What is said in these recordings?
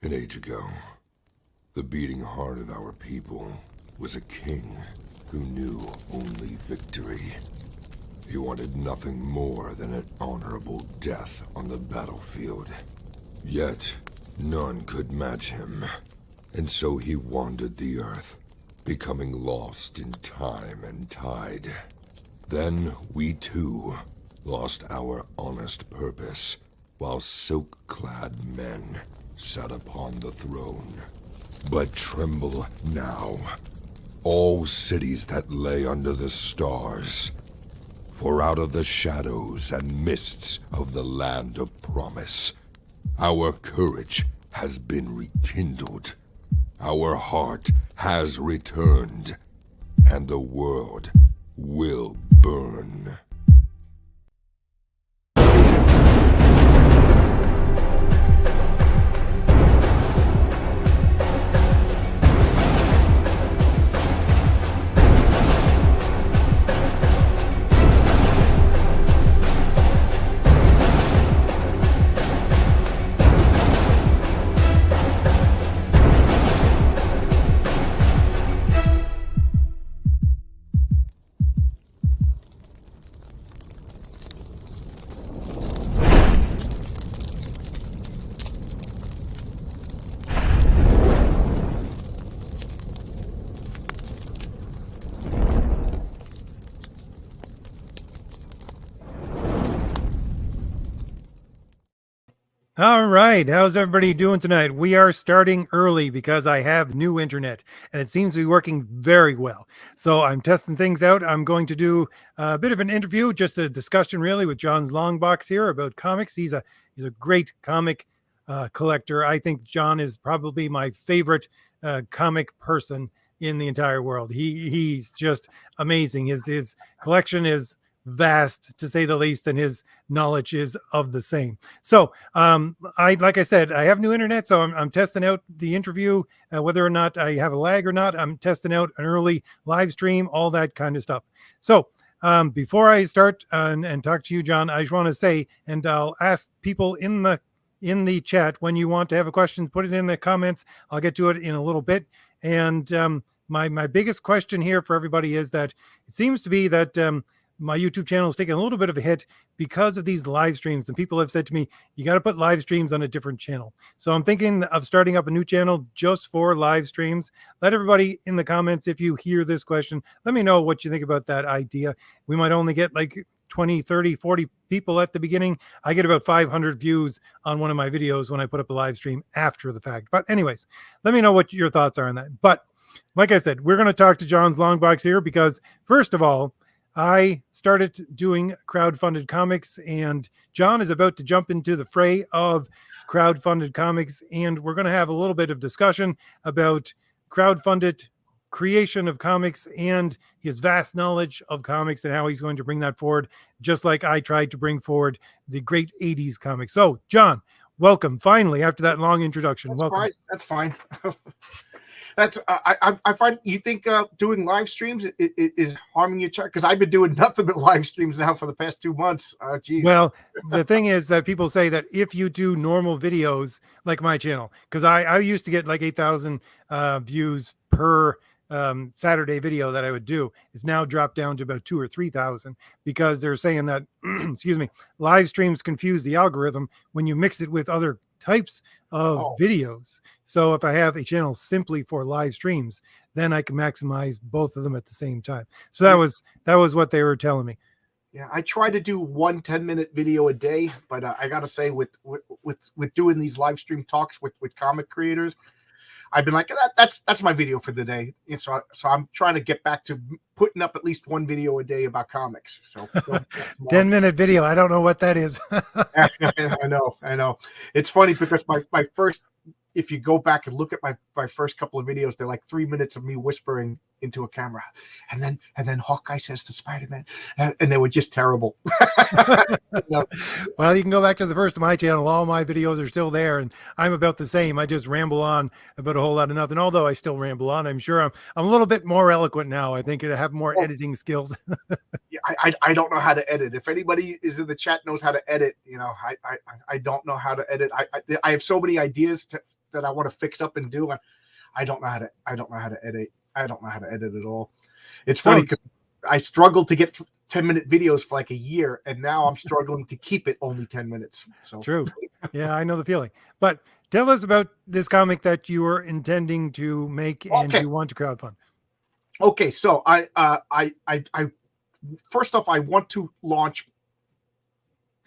An age ago, the beating heart of our people was a king who knew only victory. He wanted nothing more than an honorable death on the battlefield. Yet, none could match him, and so he wandered the earth, becoming lost in time and tide. Then we too lost our honest purpose, while silk-clad men sat upon the throne. But tremble now, all cities that lay under the stars, for out of the shadows and mists of the land of promise, our courage has been rekindled, our heart has returned, and the world will burn. All right. How's everybody doing tonight? We are starting early because I have new internet and it seems to be working very well. So I'm testing things out. I'm going to do a bit of an interview, just a discussion really with John's Longbox here about comics. He's a great comic collector. I think John is probably my favorite comic person in the entire world. He's just amazing. His collection is vast, to say the least, and his knowledge is of the same. So like I said, I have new internet, so I'm testing out the interview, whether or not I have a lag or not. I'm testing out an early live stream, all that kind of stuff. So before I start and talk to you, John, I just want to say, and I'll ask people in the chat, when you want to have a question, put it in the comments. I'll get to it in a little bit. And my biggest question here for everybody is that it seems to be that my YouTube channel is taking a little bit of a hit because of these live streams. And people have said to me, you got to put live streams on a different channel. So I'm thinking of starting up a new channel just for live streams. Let everybody in the comments, if you hear this question, let me know what you think about that idea. We might only get like 20, 30, 40 people at the beginning. I get about 500 views on one of my videos when I put up a live stream after the fact. But anyways, let me know what your thoughts are on that. But like I said, we're going to talk to John's Longbox here because, first of all, I started doing crowdfunded comics, and John is about to jump into the fray of crowdfunded comics, and we're going to have a little bit of discussion about crowdfunded creation of comics and his vast knowledge of comics and how he's going to bring that forward, just like I tried to bring forward the great 80s comics. So, John, welcome. Finally, after that long introduction. That's welcome. Fine. That's fine. That's I find, you think doing live streams is harming your chart? Because I've been doing nothing but live streams now for the past 2 months. Geez. Well, the thing is that people say that if you do normal videos like my channel, because I used to get like 8,000 views per Saturday video that I would do, it's now dropped down to about 2,000 or 3,000 because they're saying that excuse me, live streams confuse the algorithm when you mix it with other types of videos. So if I have a channel simply for live streams, then I can maximize both of them at the same time. So that was what they were telling me. Yeah, I try to do 1 10-minute video a day, but I gotta say, with doing these live stream talks with comic creators, I've been like, that's my video for the day. And so I'm trying to get back to putting up at least 1 video a day about comics. So 10-minute video. I don't know what that is. I know. It's funny because my first, if you go back and look at my first couple of videos, they're like 3 minutes of me whispering into a camera, and then Hawkeye says to Spider-Man, and they were just terrible. Well, you can go back to the first of my channel. All my videos are still there, and I'm about the same. I just ramble on about a whole lot of nothing. Although I still ramble on, I'm sure I'm a little bit more eloquent now. I think I have more editing skills. Yeah, I don't know how to edit. If anybody is in the chat knows how to edit, I don't know how to edit. I have so many ideas that I want to fix up and do. I don't know how to edit. I don't know how to edit at all. It's funny because I struggled to get 10-minute videos for like a year, and now I'm struggling to keep it only 10 minutes. So true. Yeah, I know the feeling. But tell us about this comic that you are intending to make and Okay. you want to crowdfund. Okay, so I first off, I want to launch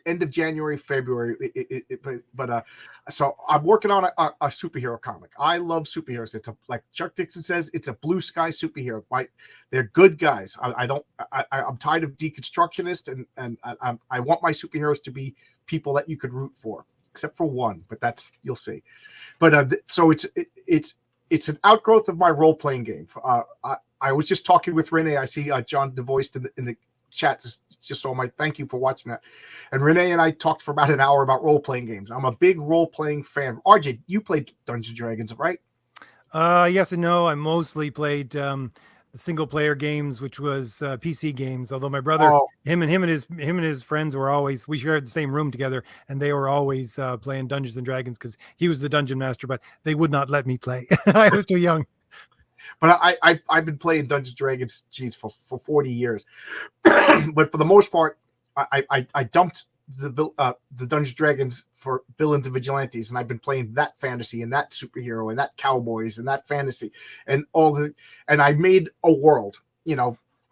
end of January, February. So I'm working on a superhero comic. I love superheroes. It's like Chuck Dixon says, it's a blue sky superhero. They're good guys. I'm tired of deconstructionists, and I want my superheroes to be people that you could root for, except for one, but that's, you'll see. But so it's an outgrowth of my role playing game. I was just talking with Renee. I see John DeVoist in the chat. Just so my thank you for watching that. And Renee and I talked for about an hour about role playing games. I'm a big role playing fan. RJ, you played Dungeons and Dragons, right? Yes and no. I mostly played the single player games, which was PC games. Although my brother, him and his friends were always, we shared the same room together, and they were always playing Dungeons and Dragons because he was the dungeon master, but they would not let me play. I was too young. But I've been playing Dungeons and Dragons, geez, for 40 years. But for the most part, I dumped the Dungeons and Dragons for villains and vigilantes, and I've been playing that fantasy and that superhero and that cowboys and that fantasy and and I made a world,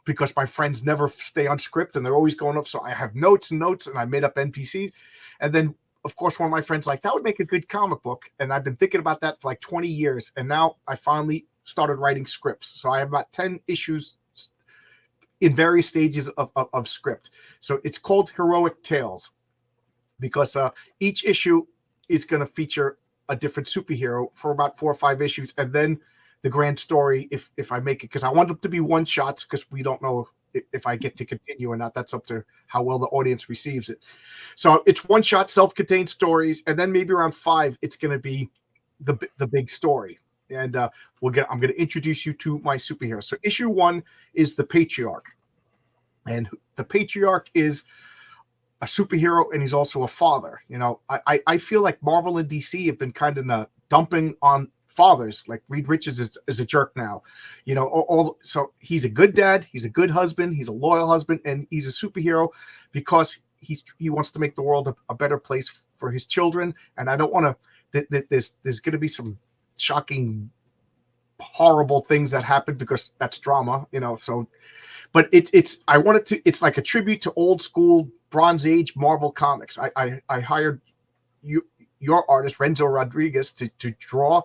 because my friends never stay on script and they're always going up. So I have notes, and I made up NPCs. And then, of course, one of my friends that would make a good comic book. And I've been thinking about that for like 20 years. And now I finally started writing scripts. So I have about 10 issues in various stages of script. So it's called Heroic Tales because each issue is going to feature a different superhero for about 4 or 5 issues. And then the grand story, if I make it, because I want them to be one shots, because we don't know if I get to continue or not. That's up to how well the audience receives it. So it's one shot, self-contained stories. And then maybe around 5, it's going to be the big story. And I'm going to introduce you to my superhero. So issue 1 is the Patriarch. And the Patriarch is a superhero, and he's also a father. I feel like Marvel and DC have been kind of dumping on fathers. Like Reed Richards is a jerk now. So he's a good dad, he's a good husband, he's a loyal husband, and he's a superhero because he wants to make the world a better place for his children. And I don't want to. There's going to be some shocking, horrible things that happen because that's drama, so, but it's like a tribute to old school Bronze Age Marvel comics. I hired your artist Renzo Rodriguez to draw,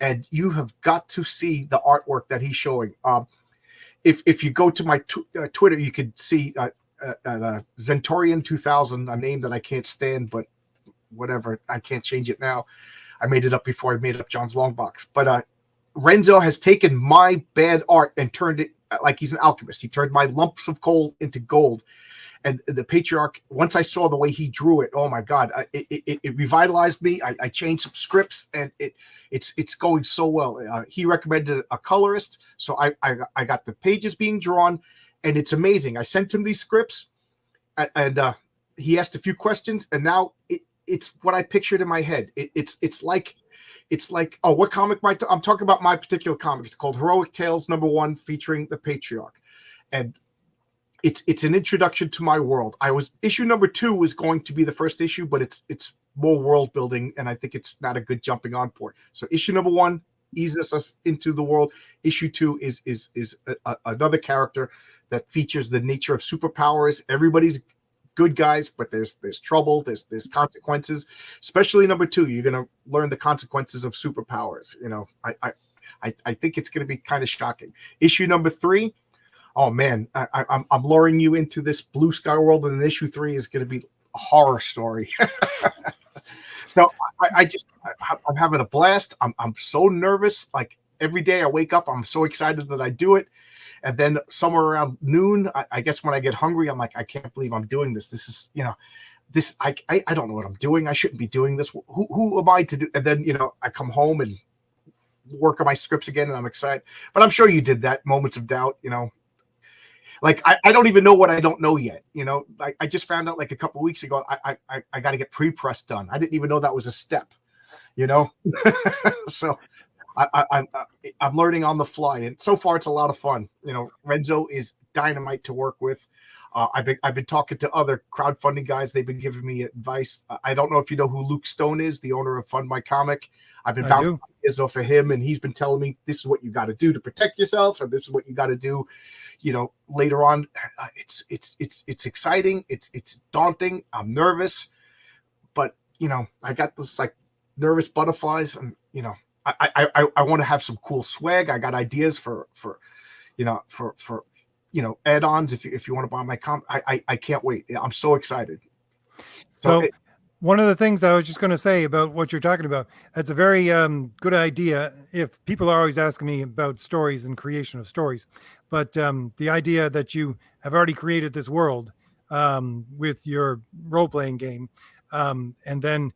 and you have got to see the artwork that he's showing. If you go to my Twitter, you could see Zentorian 2000, a name that I can't stand, but whatever, I can't change it now. I made it up before I made up John's Longbox. But Renzo has taken my bad art and turned it like he's an alchemist. He turned my lumps of coal into gold. And the Patriarch, once I saw the way he drew it, oh my God, it revitalized me. I changed some scripts, and it's going so well. He recommended a colorist, so I got the pages being drawn, and it's amazing. I sent him these scripts, and he asked a few questions, and now it's what I pictured in my head. It's like, oh, what comic I'm talking about? My particular comic. It's called Heroic Tales #1, featuring the Patriarch, and it's an introduction to my world. Issue #2 was going to be the first issue, but it's more world building, and I think it's not a good jumping on point. So issue #1 eases us into the world. Issue 2 is another character that features the nature of superpowers. Everybody's good guys, but there's trouble, there's consequences. Especially #2, you're gonna learn the consequences of superpowers. I think it's gonna be kind of shocking. Issue #3, oh man, I'm luring you into this blue sky world, and then issue 3 is gonna be a horror story. So I'm having a blast. I'm so nervous. Like every day I wake up, I'm so excited that I do it. And then somewhere around noon, I guess when I get hungry, I'm like, I can't believe I'm doing this. This is, I don't know what I'm doing. I shouldn't be doing this. Who am I to do? And then, I come home and work on my scripts again, and I'm excited. But I'm sure you did that. Moments of doubt, like I don't even know what I don't know yet. I just found out like a couple of weeks ago, I got to get pre-press done. I didn't even know that was a step. you know. So I'm learning on the fly, and so far it's a lot of fun. You know, Renzo is dynamite to work with. I've been talking to other crowdfunding guys. They've been giving me advice. I don't know if you know who Luke Stone is, the owner of Fund My Comic. I've been bouncing ideas off of him, and he's been telling me this is what you got to do to protect yourself, and this is what you got to do. You know, later on, it's exciting. It's daunting. I'm nervous, but you know, I got this like nervous butterflies, and you know, I want to have some cool swag. I got ideas for add-ons. If you want to buy my I can't wait. I'm so excited. So one of the things I was just going to say about what you're talking about, that's a very good idea. If people are always asking me about stories and creation of stories, but the idea that you have already created this world with your role-playing game, and then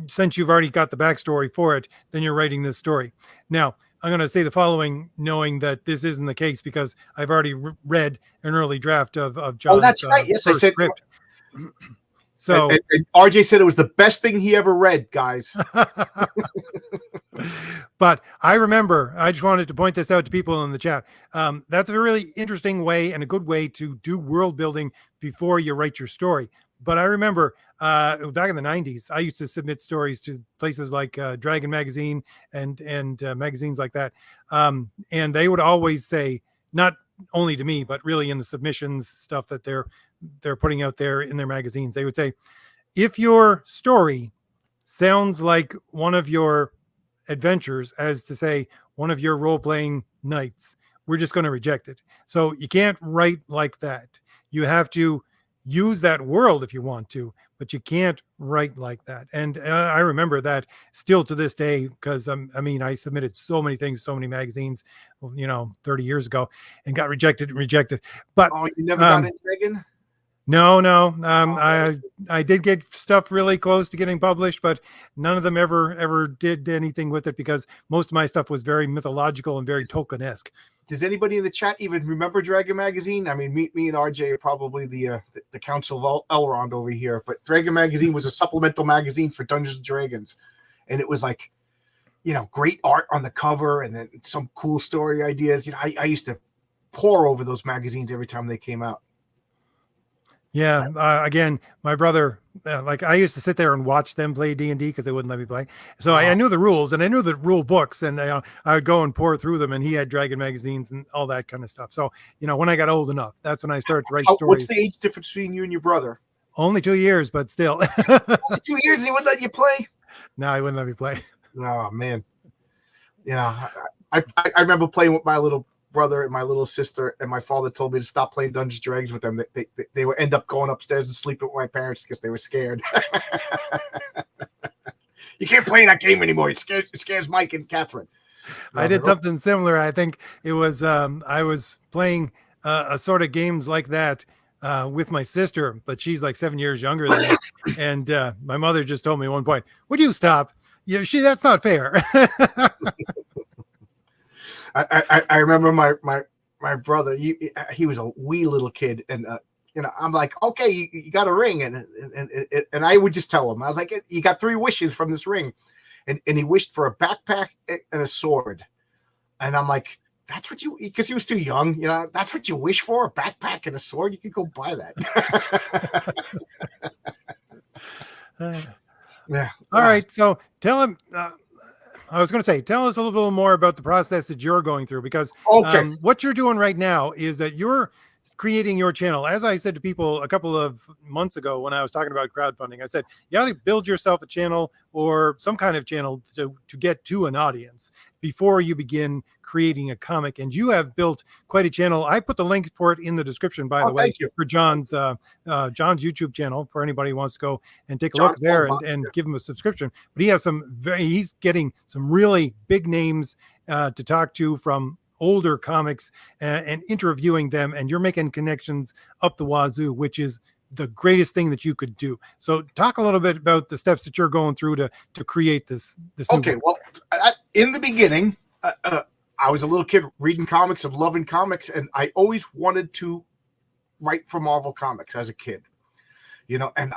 since you've already got the backstory for it, then you're writing this story. Now, I'm going to say the following, knowing that this isn't the case because I've already read an early draft of John's. Oh, that's right. Yes, I said. Script. So and RJ said it was the best thing he ever read, guys. But I remember, I just wanted to point this out to people in the chat. That's a really interesting way and a good way to do world building before you write your story. But I remember back in the 90s, I used to submit stories to places like Dragon Magazine and magazines like that. And they would always say, not only to me, but really in the submissions stuff that they're putting out there in their magazines, they would say, if your story sounds like one of your adventures, as to say one of your role-playing nights, we're just going to reject it. So you can't write like that. You have to use that world if you want to, but you can't write like that. And I remember that still to this day, because I mean, I submitted so many things, so many magazines, 30 years ago, and got rejected. But you never got into Dragon? No. I did get stuff really close to getting published, but none of them ever did anything with it because most of my stuff was very mythological and very Tolkien-esque. Does anybody in the chat even remember Dragon Magazine? I mean, me and RJ are probably the Council of Elrond over here, but Dragon Magazine was a supplemental magazine for Dungeons and Dragons, and it was like, great art on the cover and then some cool story ideas. I used to pore over those magazines every time they came out. Yeah. Again, my brother, I used to sit there and watch them play D&D because they wouldn't let me play. So I knew the rules and I knew the rule books, and I would go and pour through them, and he had Dragon magazines and all that kind of stuff. So, when I got old enough, that's when I started to write stories. What's the age difference between you and your brother? Only 2 years, but still. Only 2 years and he wouldn't let you play? No, he wouldn't let me play. Oh, man. Yeah. I remember playing with my little brother and my little sister, and my father told me to stop playing Dungeons and Dragons with them. They would end up going upstairs and sleeping with my parents because they were scared. You can't play that game anymore. It scares Mike and Catherine. I did something similar. I think it was I was playing a sort of games like that with my sister, but she's like 7 years younger than me. And my mother just told me at one point, "Would you stop? That's not fair." I remember my brother. He was a wee little kid, and I'm like, okay, you got a ring, and I would just tell him, I was like, you got 3 wishes from this ring, and he wished for a backpack and a sword, and I'm like, that's what you, because he was too young, that's what you wish for, a backpack and a sword. You could go buy that. Yeah. All right, so tell him. I was going to say, tell us a little bit more about the process that you're going through, because what you're doing right now is that you're creating your channel. As I said to people a couple of months ago when I was talking about crowdfunding, I said, you got to build yourself a channel or some kind of channel to get to an audience before you begin creating a comic. And you have built quite a channel. I put the link for it in the description, by the way, for John's YouTube channel, for anybody who wants to go and take a look there and give him a subscription. But he has he's getting some really big names to talk to from older comics and interviewing them, and you're making connections up the wazoo, which is the greatest thing that you could do. So talk a little bit about the steps that you're going through to create this okay, well, in the beginning, I was a little kid reading comics and loving comics, and I always wanted to write for Marvel Comics as a kid. you know, and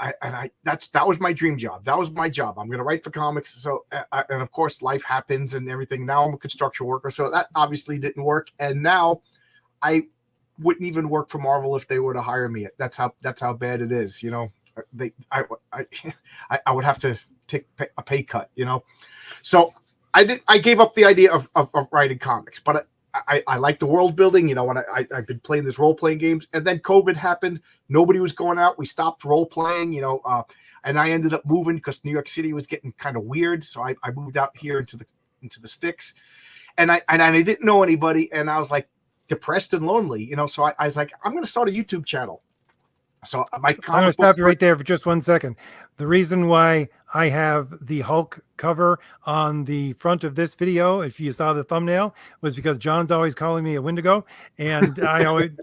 that was my dream job. That was my job. I'm going to write for comics. So, and of course life happens and everything. Now I'm a construction worker. So that obviously didn't work. And now I wouldn't even work for Marvel if they were to hire me. That's how bad it is. You know, I would have to take a pay cut, you know? So I gave up the idea of writing comics, but I like the world building, you know, when I've been playing this role playing games, and then COVID happened. Nobody was going out. We stopped role playing, you know, and I ended up moving because New York City was getting kind of weird. So I moved out here into the sticks, and I didn't know anybody, and I was like depressed and lonely, you know. So I was like, I'm going to start a YouTube channel. So my I'm going to stop you right there for just 1 second. The reason why I have the Hulk cover on the front of this video, if you saw the thumbnail, was because John's always calling me a Wendigo, and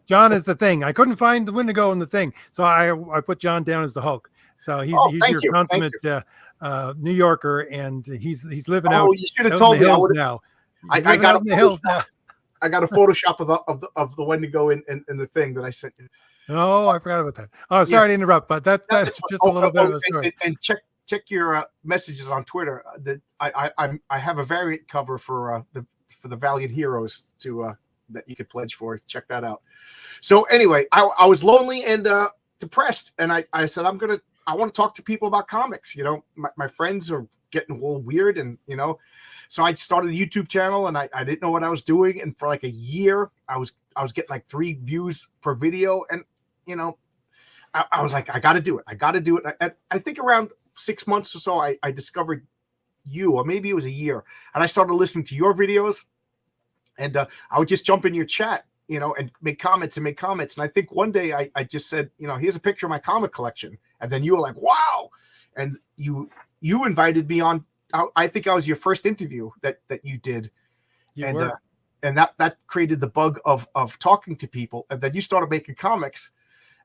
John is the thing. I couldn't find the Wendigo in the thing, so I put John down as the Hulk. So he's your consummate New Yorker, and he's living out. You should have told me. Now. I got the hills now. I got a Photoshop of the Wendigo in the thing that I sent you. Oh, I forgot about that. Oh, sorry to interrupt, but that's just a little bit of a story. And check your messages on Twitter. That I have a variant cover for the Valiant Heroes that you could pledge for. Check that out. So anyway, I was lonely and depressed, and I said I want to talk to people about comics. You know, my friends are getting a little weird, and you know, so I started a YouTube channel, and I didn't know what I was doing, and for like a year, I was getting like 3 views per video, and you know, I was like, I got to do it. I got to do it. I think around 6 months or so, I discovered you, or maybe it was a year, and I started listening to your videos, and I would just jump in your chat, you know, and make comments. And I think one day I just said, you know, here's a picture of my comic collection, and then you were like, wow, and you invited me on. I think I was your first interview that you did, and that created the bug of talking to people, and then you started making comics.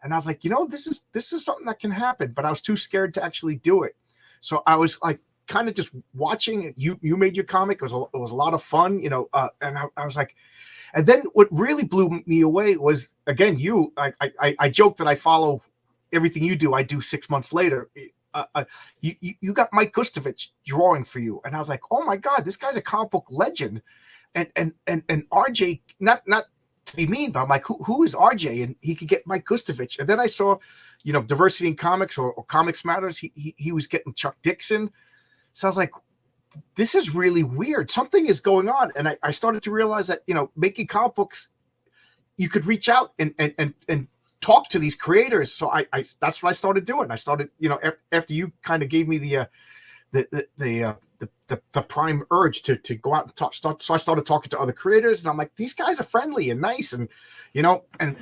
And I was like, you know, this is something that can happen, but I was too scared to actually do it. So I was like, kind of just watching. You made your comic. It was a lot of fun, you know. And I was like, and then what really blew me away was, again, you. I joke that I follow everything you do. I do 6 months later. You got Mike Gustovich drawing for you, and I was like, oh my god, this guy's a comic book legend. And RJ, not to be mean, but I'm like, who is RJ? And he could get Mike Gustovich. And then I saw, you know, Diversity in Comics or Comics Matters. He was getting Chuck Dixon. So I was like, this is really weird. Something is going on. And I started to realize that, you know, making comic books, you could reach out and talk to these creators. So I that's what I started doing. I started, you know, after you kind of gave me the prime urge to go out and talk. So I started talking to other creators, and I'm like, these guys are friendly and nice, and and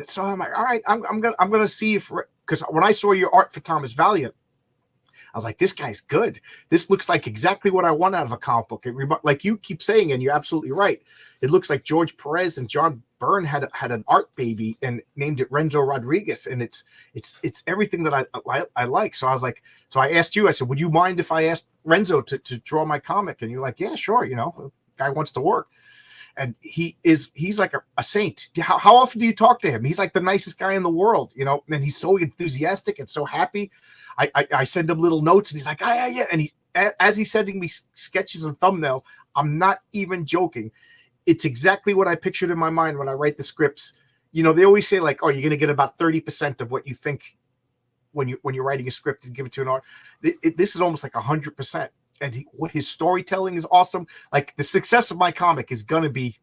so I'm like, all right, I'm gonna see if, because when I saw your art for Thomas Valiant, I was like, this guy's good. This looks like exactly what I want out of a comic book. Like you keep saying, and you're absolutely right. It looks like George Perez and John Byrne had an art baby and named it Renzo Rodriguez, and it's everything that I like. So I was like, so I asked you. I said, would you mind if I asked Renzo to draw my comic? And you're like, yeah, sure. You know, guy wants to work, and he's like a saint. How often do you talk to him? He's like the nicest guy in the world, you know. And he's so enthusiastic and so happy. I send him little notes, and he's like, yeah. And as he's sending me sketches and thumbnail, I'm not even joking. It's exactly what I pictured in my mind when I write the scripts. You know, they always say like, oh, you're going to get about 30% of what you think when you're writing a script and give it to an art. This is almost like 100%. And what his storytelling is awesome. Like the success of my comic is going to be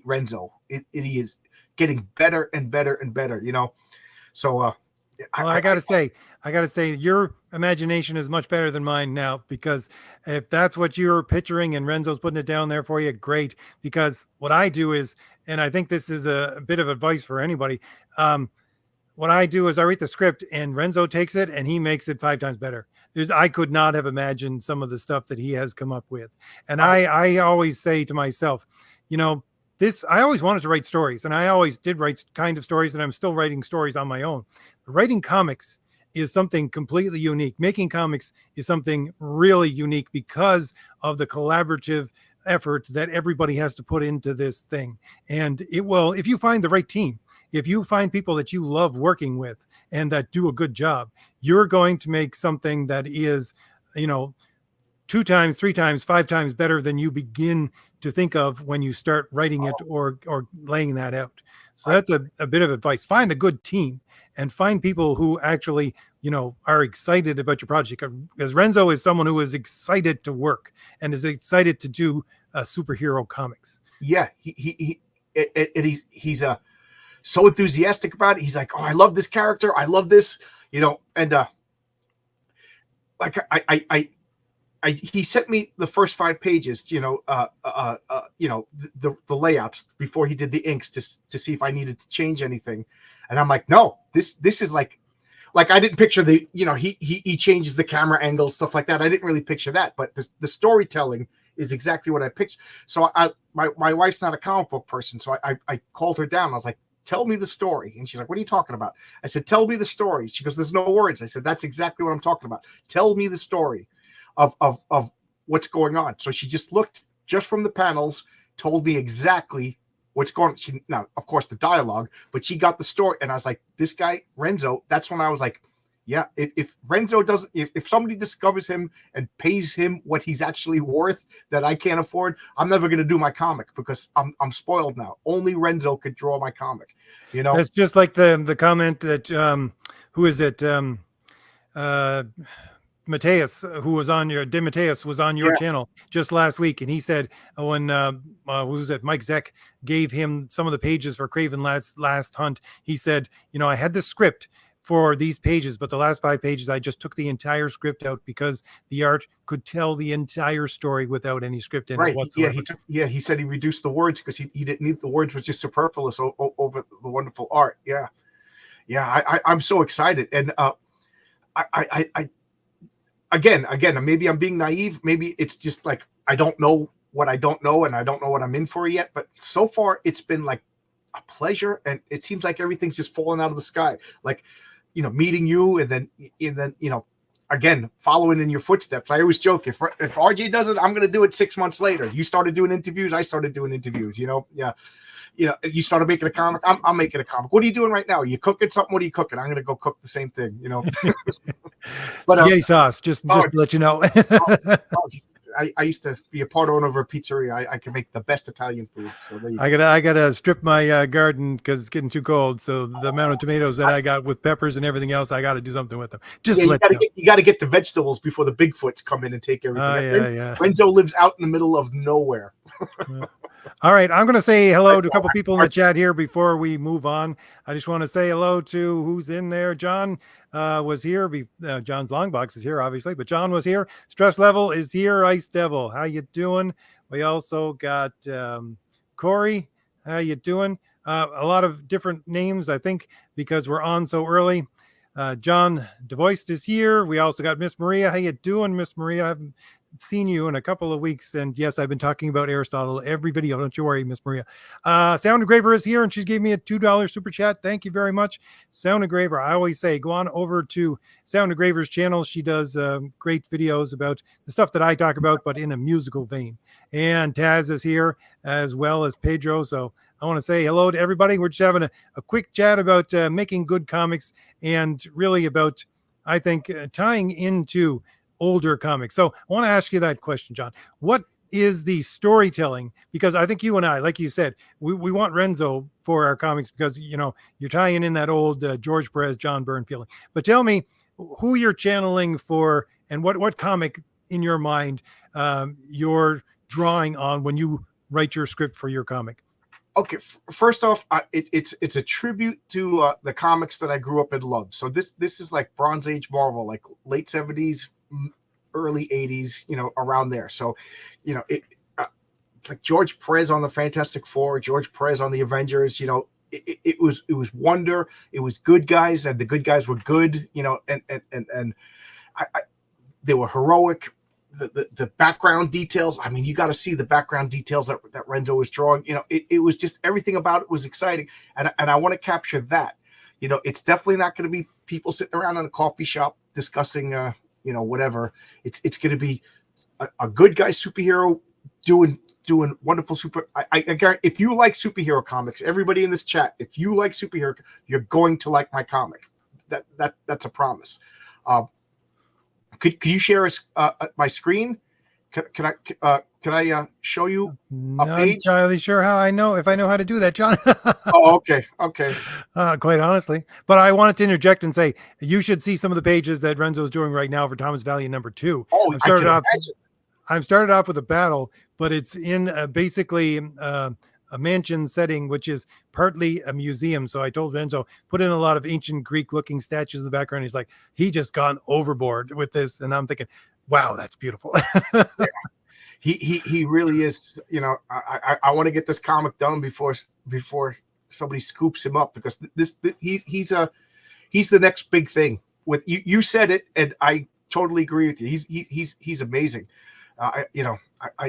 Renzo. It is getting better and better and better, you know? So, I got to say, your imagination is much better than mine now, because if that's what you're picturing and Renzo's putting it down there for you, great. Because what I do is, and I think this is a bit of advice for anybody. What I do is I read the script and Renzo takes it and he makes it 5 times better. I could not have imagined some of the stuff that he has come up with. And I always say to myself, you know, I always wanted to write stories, and I always did write kind of stories, and I'm still writing stories on my own. But writing comics is something completely unique. Making comics is something really unique because of the collaborative effort that everybody has to put into this thing. And it will, if you find the right team, if you find people that you love working with and that do a good job, you're going to make something that is, you know, 2 times, 3 times, 5 times better than you begin to think of when you start writing it or laying that out. So that's a bit of advice. Find a good team and find people who actually, you know, are excited about your project. Because Renzo is someone who is excited to work and is excited to do superhero comics. Yeah, he's so enthusiastic about it. He's like, oh, I love this character. I love this, you know, and like he sent me the first 5 pages, you know, the layouts before he did the inks to see if I needed to change anything, and I'm like, no, this is like I didn't picture the, you know, he changes the camera angle, stuff like that. I didn't really picture that, but the storytelling is exactly what I pictured. So my wife's not a comic book person, so I called her down. I was like, tell me the story. And she's like, what are you talking about? I said, tell me the story. She goes, there's no words. I said, that's exactly what I'm talking about. Tell me the story of what's going on. So she just looked just from the panels, told me exactly what's going on. Now, of course, the dialogue, but she got the story. And I was like, this guy, Renzo, that's when I was like, yeah, if Renzo doesn't, if somebody discovers him and pays him what he's actually worth that I can't afford, I'm never going to do my comic because I'm spoiled now. Only Renzo could draw my comic, you know. That's just like the comment that who is it? Mateus, who was on your Mateus was on your channel just last week, and he said when who was it? Mike Zeck gave him some of the pages for Craven last Hunt. He said, you know, I had the script for these pages, but the last 5 pages, I just took the entire script out because the art could tell the entire story without any script in it whatsoever. He said he reduced the words because he didn't need the words, was just superfluous over the wonderful art. I'm so excited, and I again, maybe I'm being naive. Maybe it's just like I don't know what I don't know, and I don't know what I'm in for yet. But so far, it's been like a pleasure, and it seems like everything's just falling out of the sky. Like, you know, meeting you, and then you know, again, following in your footsteps. I always joke, if RJ does it, I'm going to do it 6 months later. You started doing interviews, I started doing interviews. You know, you know, you started making a comic, I'm making a comic. What are you doing right now? Are you cooking something? What are you cooking? I'm going to go cook the same thing, you know. But spaghetti sauce, just to let you know. I used to be a part owner of a pizzeria. I can make the best Italian food. So I gotta strip my garden because it's getting too cold. So the amount of tomatoes that I got with peppers and everything else, I got to do something with them. You got to get the vegetables before the Bigfoots come in and take everything. Renzo lives out in the middle of nowhere. All right, I'm going to say hello to a couple people in the chat here before we move on. I just want to say hello to who's in there. John was here. John's Longbox is here, obviously, but John was here. Stress Level is here. Ice Devil, how you doing? We also got Corey. How you doing? A lot of different names, I think, because we're on so early. John DeVoist is here. We also got Miss Maria. How you doing, Miss Maria? I haven't seen you in a couple of weeks, and yes, I've been talking about Aristotle every video. Don't you worry, Miss Maria. Sound Engraver is here, and she's gave me a $2 super chat. Thank you very much, Sound Engraver. I always say go on over to Sound Engraver's channel. She does great videos about the stuff that I talk about, but in a musical vein. And Taz is here as well as Pedro. So I want to say hello to everybody. We're just having a quick chat about making good comics, and really about, I think, tying into older comics. So I want to ask you that question, John. What is the storytelling? Because I think you and I, like you said, we want Renzo for our comics because, you know, you're tying in that old George Perez, John Byrne feeling. But tell me who you're channeling for, and what comic in your mind you're drawing on when you write your script for your comic. Okay, first off, it's a tribute to the comics that I grew up and loved. So this is like Bronze Age Marvel, like late 70s, early 80s, you know, around there. So, you know, like George Perez on the Fantastic Four, George Perez on the Avengers, you know, it was Wonder, it was good guys, and the good guys were good, you know, and they were heroic. The background details, I mean, you got to see the background details that Renzo was drawing. You know, it was just, everything about it was exciting, and I want to capture that. You know, it's definitely not going to be people sitting around in a coffee shop discussing you know, whatever. It's going to be a good guy superhero doing doing wonderful I guarantee, if you like superhero comics, everybody in this chat, if you like superhero, you're going to like my comic. That's a promise. Could you share my screen? Can I show you a Not page? entirely sure how if I know how to do that, John. Oh, okay. Quite honestly, but I wanted to interject and say you should see some of the pages that Renzo's doing right now for Thomas Valiant #2. Oh, I can imagine. I've started off with a battle, but it's in basically a mansion setting, which is partly a museum. So I told Renzo, put in a lot of ancient Greek looking statues in the background. He's like, he just gone overboard with this. And I'm thinking, wow, that's beautiful. Yeah. He really is. You know, I want to get this comic done before somebody scoops him up, because he's the next big thing. With you said it, and I totally agree with you. He's amazing.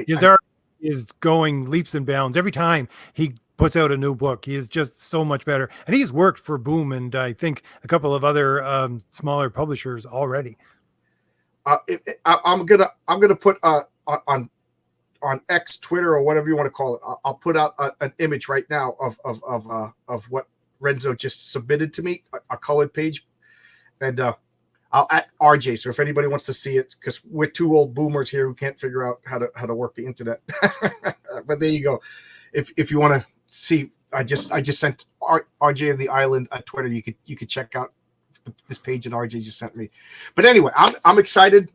His art is going leaps and bounds every time he puts out a new book. He is just so much better, and he's worked for Boom and I think a couple of other smaller publishers already. I'm gonna put on X, Twitter, or whatever you want to call it. I'll put out an image right now of what Renzo just submitted to me, a colored page, and I'll at RJ. So if anybody wants to see it, because we're two old boomers here who can't figure out how to work the internet. But there you go. If you want to see, I just sent RJ of the Island on Twitter. You could check out this page that RJ just sent me. But anyway, I'm excited.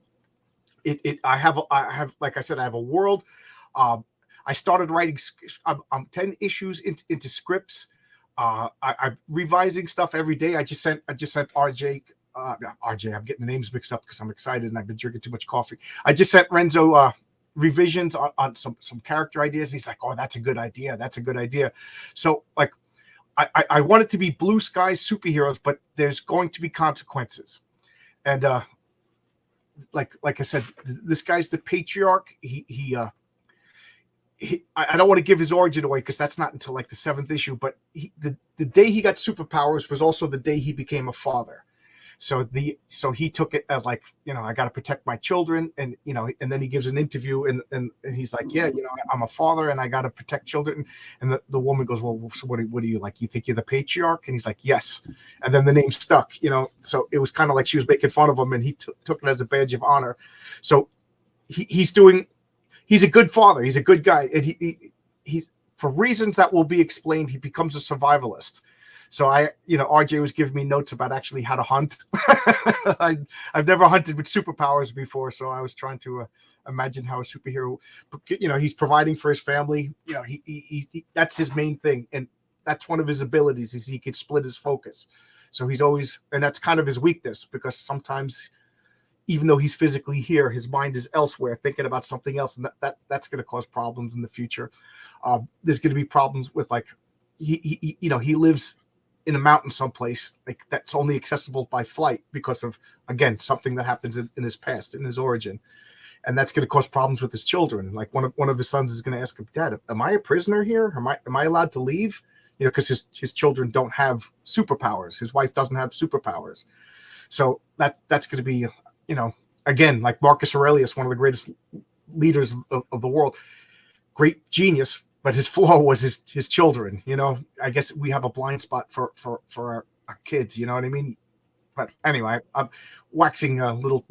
I have like I said, I have a world. I started writing. I'm 10 issues into scripts. I'm revising stuff every day. I just sent RJ. RJ, I'm getting the names mixed up because I'm excited and I've been drinking too much coffee. I just sent Renzo revisions on some character ideas. He's like, oh, that's a good idea. That's a good idea. So like, I want it to be blue skies superheroes, but there's going to be consequences. And like I said, this guy's the patriarch. I don't want to give his origin away because that's not until like the 7th issue. But the day he got superpowers was also the day he became a father. So he took it as like, you know, I got to protect my children, and you know, and then he gives an interview and he's like, yeah, you know, I'm a father and I got to protect children. And the woman goes, well, so what are you like? You think you're the patriarch? And he's like, yes. And then the name stuck, you know. So it was kind of like she was making fun of him, and he took it as a badge of honor. So he's a good father. He's a good guy, and he for reasons that will be explained, he becomes a survivalist. So RJ was giving me notes about actually how to hunt. I've never hunted with superpowers before, so I was trying to imagine how a superhero, you know, he's providing for his family. You know, he that's his main thing, and that's one of his abilities is he can split his focus. So he's always, and that's kind of his weakness, because sometimes, even though he's physically here, his mind is elsewhere, thinking about something else, and that's going to cause problems in the future. There's going to be problems with like he lives in a mountain someplace like that's only accessible by flight because of, again, something that happens in his past, in his origin, and that's going to cause problems with his children. Like one of his sons is going to ask him, Dad, am I a prisoner here? Am I allowed to leave? You know, because his children don't have superpowers. His wife doesn't have superpowers. So that's going to be, you know, again, like Marcus Aurelius, one of the greatest leaders of the world, great genius, but his flaw was his children. You know, I guess we have a blind spot for our kids. You know what I mean? But anyway, I'm waxing a little.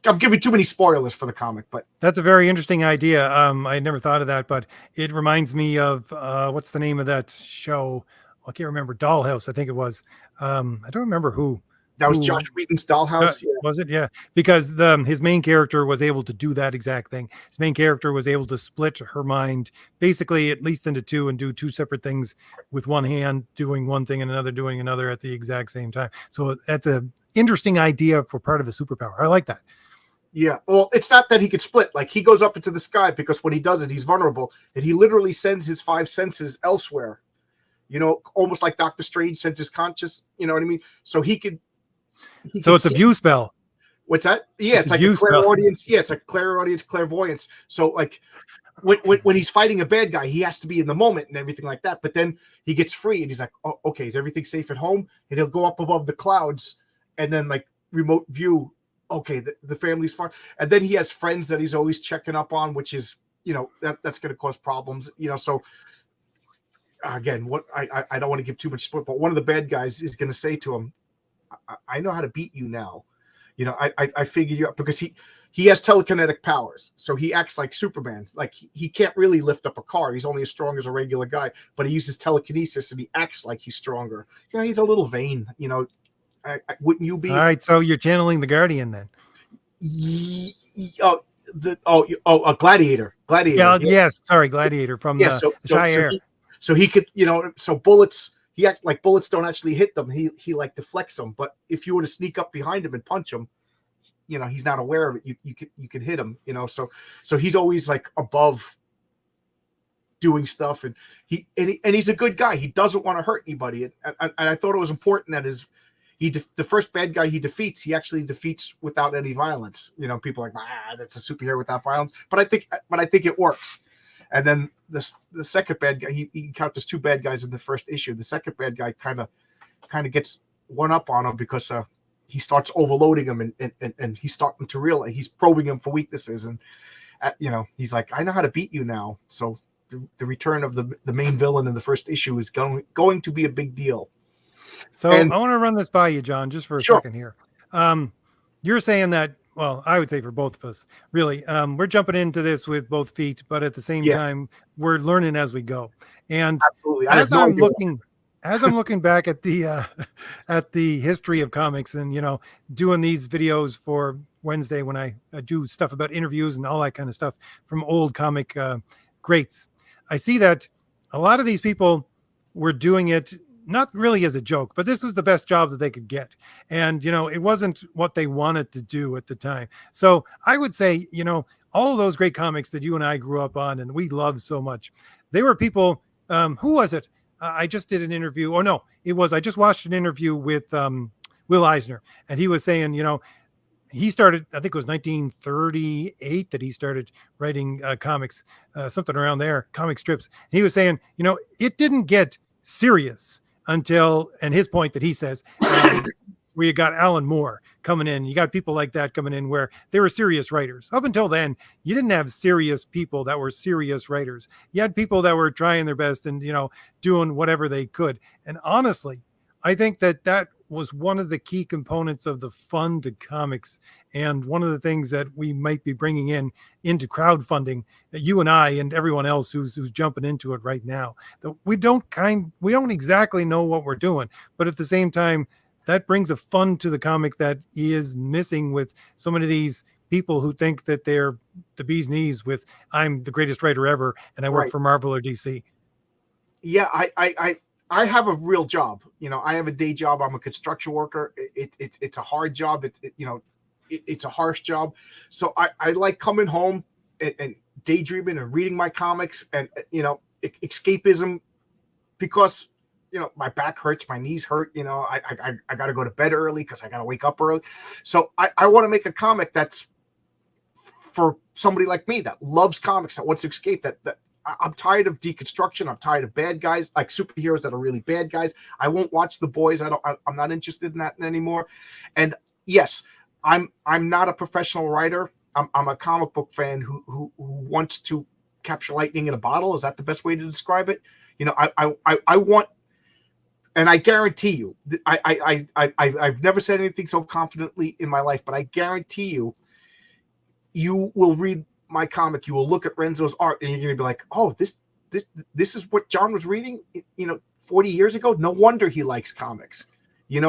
I'm giving too many spoilers for the comic, but that's a very interesting idea. I never thought of that, but it reminds me of what's the name of that show? I can't remember. Dollhouse, I think it was. I don't remember who. That was Josh Whedon's Dollhouse. Yeah. Was it? Yeah. Because his main character was able to do that exact thing. His main character was able to split her mind basically at least into two and do two separate things with one hand doing one thing and another doing another at the exact same time. So that's an interesting idea for part of a superpower. I like that. Yeah. Well, it's not that he could split. Like, he goes up into the sky because when he does it, he's vulnerable. And he literally sends his 5 senses elsewhere. You know, almost like Doctor Strange sends his conscious, you know what I mean? So he could. So it's a view spell. What's that? Yeah, it's like a clairaudience. Yeah, it's a clairaudience, clairvoyance. So like when he's fighting a bad guy, he has to be in the moment and everything like that. But then he gets free and he's like, oh, okay, is everything safe at home? And he'll go up above the clouds and then like remote view. Okay, the family's fine. And then he has friends that he's always checking up on, which is that's going to cause problems. So again, what I don't want to give too much support, but one of the bad guys is going to say to him, I know how to beat you now. I figured you out, because he has telekinetic powers, so he acts like Superman. Like he can't really lift up a car. He's only as strong as a regular guy, but he uses telekinesis and he acts like he's stronger. He's a little vain. Wouldn't you be? All right, so you're channeling the Guardian then. A gladiator. Yeah, yes, sorry, Gladiator from the Shire. So he could, so bullets. He acts like bullets don't actually hit them. He like deflects them. But if you were to sneak up behind him and punch him, he's not aware of it. You could hit him. So he's always like above doing stuff, and he's a good guy. He doesn't want to hurt anybody. And I thought it was important that the first bad guy he defeats, he actually defeats without any violence. People are like, that's a superhero without violence. But I think it works. And then the second bad guy, he encounters two bad guys in the first issue. The second bad guy kind of gets one up on him, because he starts overloading him, and he's starting to realize, he's probing him for weaknesses, and he's like, I know how to beat you now. So the return of the main villain in the first issue is going to be a big deal. So I want to run this by you, John, just for a second here. You're saying that, well, I would say for both of us, really, we're jumping into this with both feet, but at the same time, we're learning as we go. And absolutely, as I'm looking back at the history of comics, and doing these videos for Wednesday, when I do stuff about interviews and all that kind of stuff from old comic greats, I see that a lot of these people were doing it not really as a joke, but this was the best job that they could get. And, it wasn't what they wanted to do at the time. So I would say, all of those great comics that you and I grew up on and we loved so much, they were people, who was it? I just did an interview. Oh no, I just watched an interview with Will Eisner, and he was saying, he started, I think it was 1938 that he started writing comics, something around there, comic strips. And he was saying, it didn't get serious until, and his point that he says, where you got Alan Moore coming in, you got people like that coming in where they were serious writers. Up until then, you didn't have serious people that were serious writers. You had people that were trying their best and, doing whatever they could. And honestly, I think that was one of the key components of the fun to comics, and one of the things that we might be bringing into crowdfunding, that you and I and everyone else who's jumping into it right now, that we don't exactly know what we're doing, but at the same time, that brings a fun to the comic that is missing with so many of these people who think that they're the bee's knees with, I'm the greatest writer ever and I work for Marvel or DC. Yeah, I have a real job. I have a day job. I'm a construction worker. It's a hard job. It's a harsh job. So I like coming home and daydreaming and reading my comics and, escapism, because, my back hurts, my knees hurt, I got to go to bed early because I got to wake up early. So I want to make a comic that's for somebody like me that loves comics, that wants to escape, that I'm tired of deconstruction. I'm tired of bad guys, like superheroes that are really bad guys. I won't watch The Boys. I'm not interested in that anymore. And yes, I'm not a professional writer. I'm a comic book fan who wants to capture lightning in a bottle. Is that the best way to describe it? I want, and I guarantee you, I've never said anything so confidently in my life, but I guarantee you will read my comic, you will look at Renzo's art, and you're going to be like, oh, this is what John was reading, 40 years ago. No wonder he likes comics, and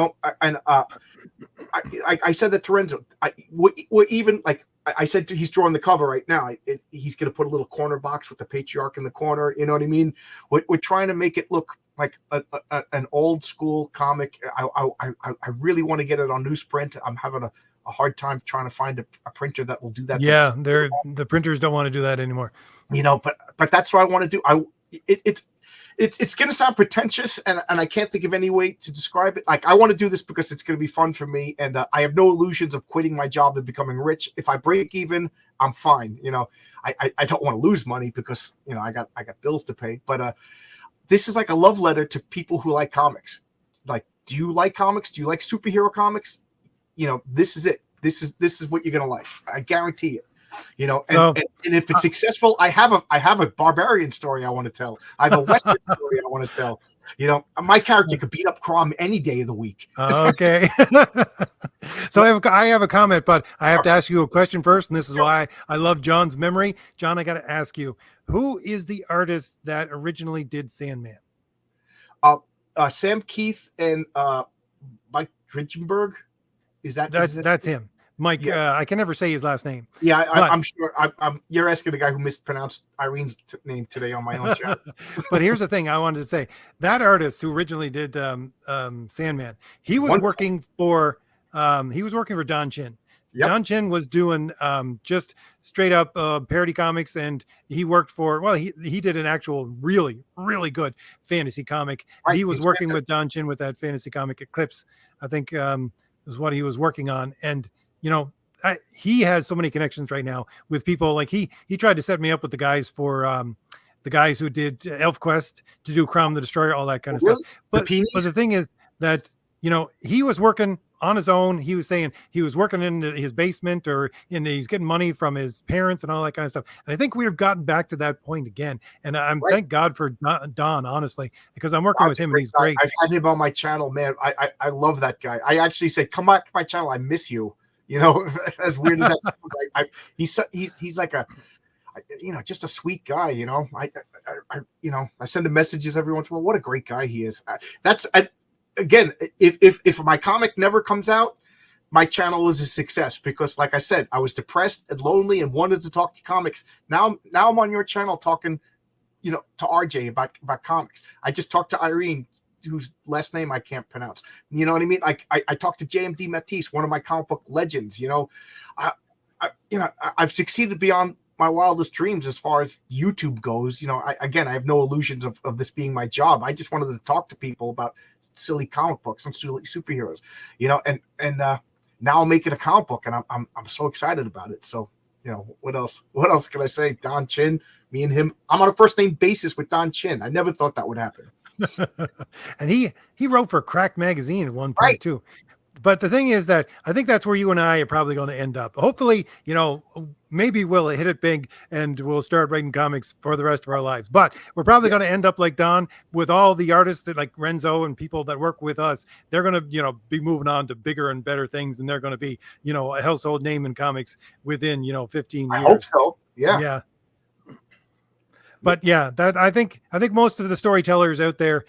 I said that to Renzo. We're even like, I said he's drawing the cover right now. He's going to put a little corner box with the patriarch in the corner. You know what I mean? We're trying to make it look like an old school comic. I really want to get it on newsprint. I'm having a hard time trying to find a printer that will do that. Yeah, the printers don't want to do that anymore. But that's what I want to do. It's going to sound pretentious, and I can't think of any way to describe it. Like, I want to do this because it's going to be fun for me, and I have no illusions of quitting my job and becoming rich. If I break even, I'm fine. I don't want to lose money because I got bills to pay. But this is like a love letter to people who like comics. Like, do you like comics? Do you like superhero comics? This is it. This is what you're gonna like. I guarantee it. You know, So and if it's successful, I have a barbarian story I want to tell. I have a western story I want to tell. You know, my character could beat up Crom any day of the week. okay. So I have a comment, but I have to ask you a question first, and this is why I love John's memory. John, I got to ask you, who is the artist that originally did Sandman? Sam Keith and Mike Dringenberg. Is that That's him, Mike? Yeah. I can never say his last name. Yeah, But- I'm sure. You're asking the guy who mispronounced Irene's name today on my own channel. But here's the thing I wanted to say: that artist who originally did Sandman, he was Wonderful. working for Don Chin. Yep. Don Chin was doing just straight up parody comics, and he worked for, well, he did an actual really, really good fantasy comic. Right, He was exactly. working with Don Chin with that fantasy comic Eclipse, I think was what he was working on. And, you know, he has so many connections right now with people. Like he tried to set me up with the guys for the guys who did ElfQuest to do Crown the Destroyer, all that kind of Really? stuff. But the thing is that, you know, he was working on his own. He was saying he was working in his basement or he's getting money from his parents and all that kind of stuff. And I think we have gotten back to that point again. And I'm thank God for Don, honestly, because I'm working with him and he's great. I've had him on my channel, man. I love that guy. I actually say, come back to my channel. I miss you. You know, as weird as that. He's like a, you know, just a sweet guy. You know, I send him messages every once in a while. What a great guy he is. Again, if my comic never comes out, my channel is a success because, like I said, I was depressed and lonely and wanted to talk comics. Now I'm on your channel talking, you know, to RJ about comics. I just talked to Irene, whose last name I can't pronounce. You know what I mean? I talked to JMD Matisse, one of my comic book legends. You know, I've succeeded beyond my wildest dreams as far as YouTube goes. You know, I have no illusions of this being my job. I just wanted to talk to people about silly comic books and silly superheroes, you know, and now I'm making a comic book and I'm so excited about it. So, you know, what else can I say? Don Chin, me and him, I'm on a first name basis with Don Chin. I never thought that would happen. And he wrote for Crack Magazine at one point, Right. too. But the thing is that I think that's where you and I are probably going to end up. Hopefully, you know, maybe we'll hit it big and we'll start writing comics for the rest of our lives. But we're probably going to end up like Don with all the artists that like Renzo and people that work with us. They're going to, you know, be moving on to bigger and better things. And they're going to be, you know, a household name in comics within, you know, 15 years. I hope so. Yeah. Yeah. But yeah, that I think most of the storytellers out there,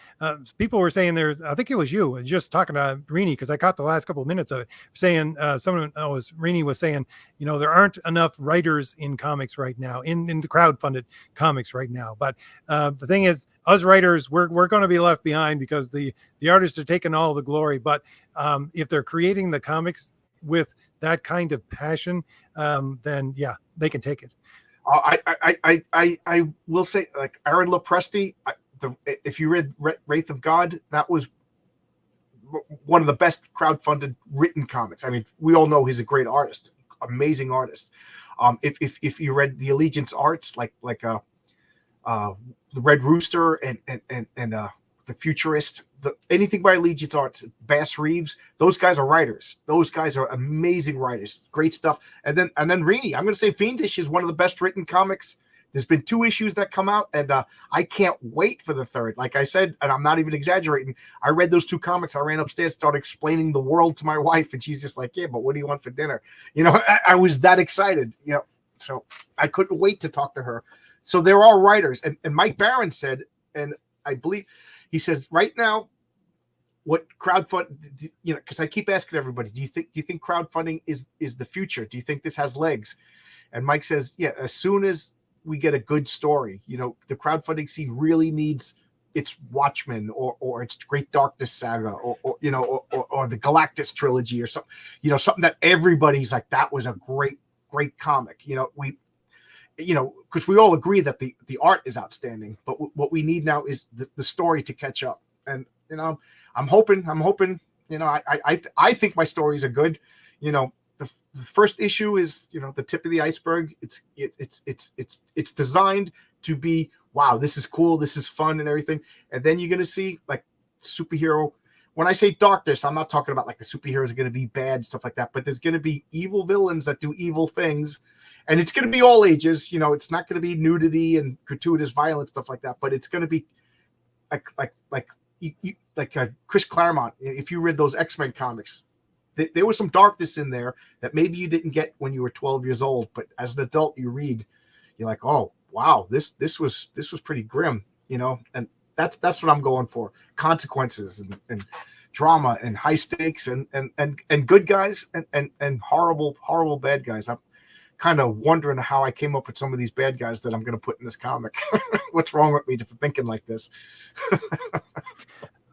people were saying I think it was you just talking to Rini, because I caught the last couple of minutes of it, saying Rini was saying, you know, there aren't enough writers in comics right now, in the crowdfunded comics right now. But the thing is, us writers, we're going to be left behind because the artists are taking all the glory. But if they're creating the comics with that kind of passion, then yeah, they can take it. I will say, like Aaron Lopresti, if you read Wraith of God, that was one of the best crowdfunded written comics. I mean, we all know he's a great artist, amazing artist. If you read the Allegiance arts, like the Red Rooster and the Futurist, anything by Allegiance Arts, Bass Reeves, those guys are writers. Those guys are amazing writers. Great stuff. And then Rini, I'm going to say Fiendish is one of the best written comics. There's been 2 issues that come out, and I can't wait for the 3rd. Like I said, and I'm not even exaggerating, I read those 2 comics. I ran upstairs, started explaining the world to my wife, and she's just like, yeah, but what do you want for dinner? You know, I was that excited, you know, so I couldn't wait to talk to her. So there are writers. And Mike Barron said, and I believe, he says right now, what crowdfund, you know, because I keep asking everybody, do you think crowdfunding is the future? Do you think this has legs? And Mike says, yeah, as soon as we get a good story, you know, the crowdfunding scene really needs its Watchmen or its Great Darkness saga or you know, or the Galactus trilogy or something, you know, something that everybody's like, that was a great comic. You know, because we all agree that the art is outstanding, but what we need now is the story to catch up. And, you know, I'm hoping, you know, I think my stories are good. You know, the first issue is, you know, the tip of the iceberg. It's designed to be, wow, this is cool, this is fun and everything. And then you're going to see like superhero when I say darkness, I'm not talking about like the superheroes are going to be bad and stuff like that, but there's going to be evil villains that do evil things, and it's going to be all ages. You know, it's not going to be nudity and gratuitous violence, stuff like that, but it's going to be like Chris Claremont. If you read those X-Men comics, there was some darkness in there that maybe you didn't get when you were 12 years old, but as an adult, you read, you're like, oh wow, this was pretty grim, you know, and that's what I'm going for. Consequences and drama and high stakes and good guys and horrible bad guys. I'm kind of wondering how I came up with some of these bad guys that I'm going to put in this comic. What's wrong with me for thinking like this?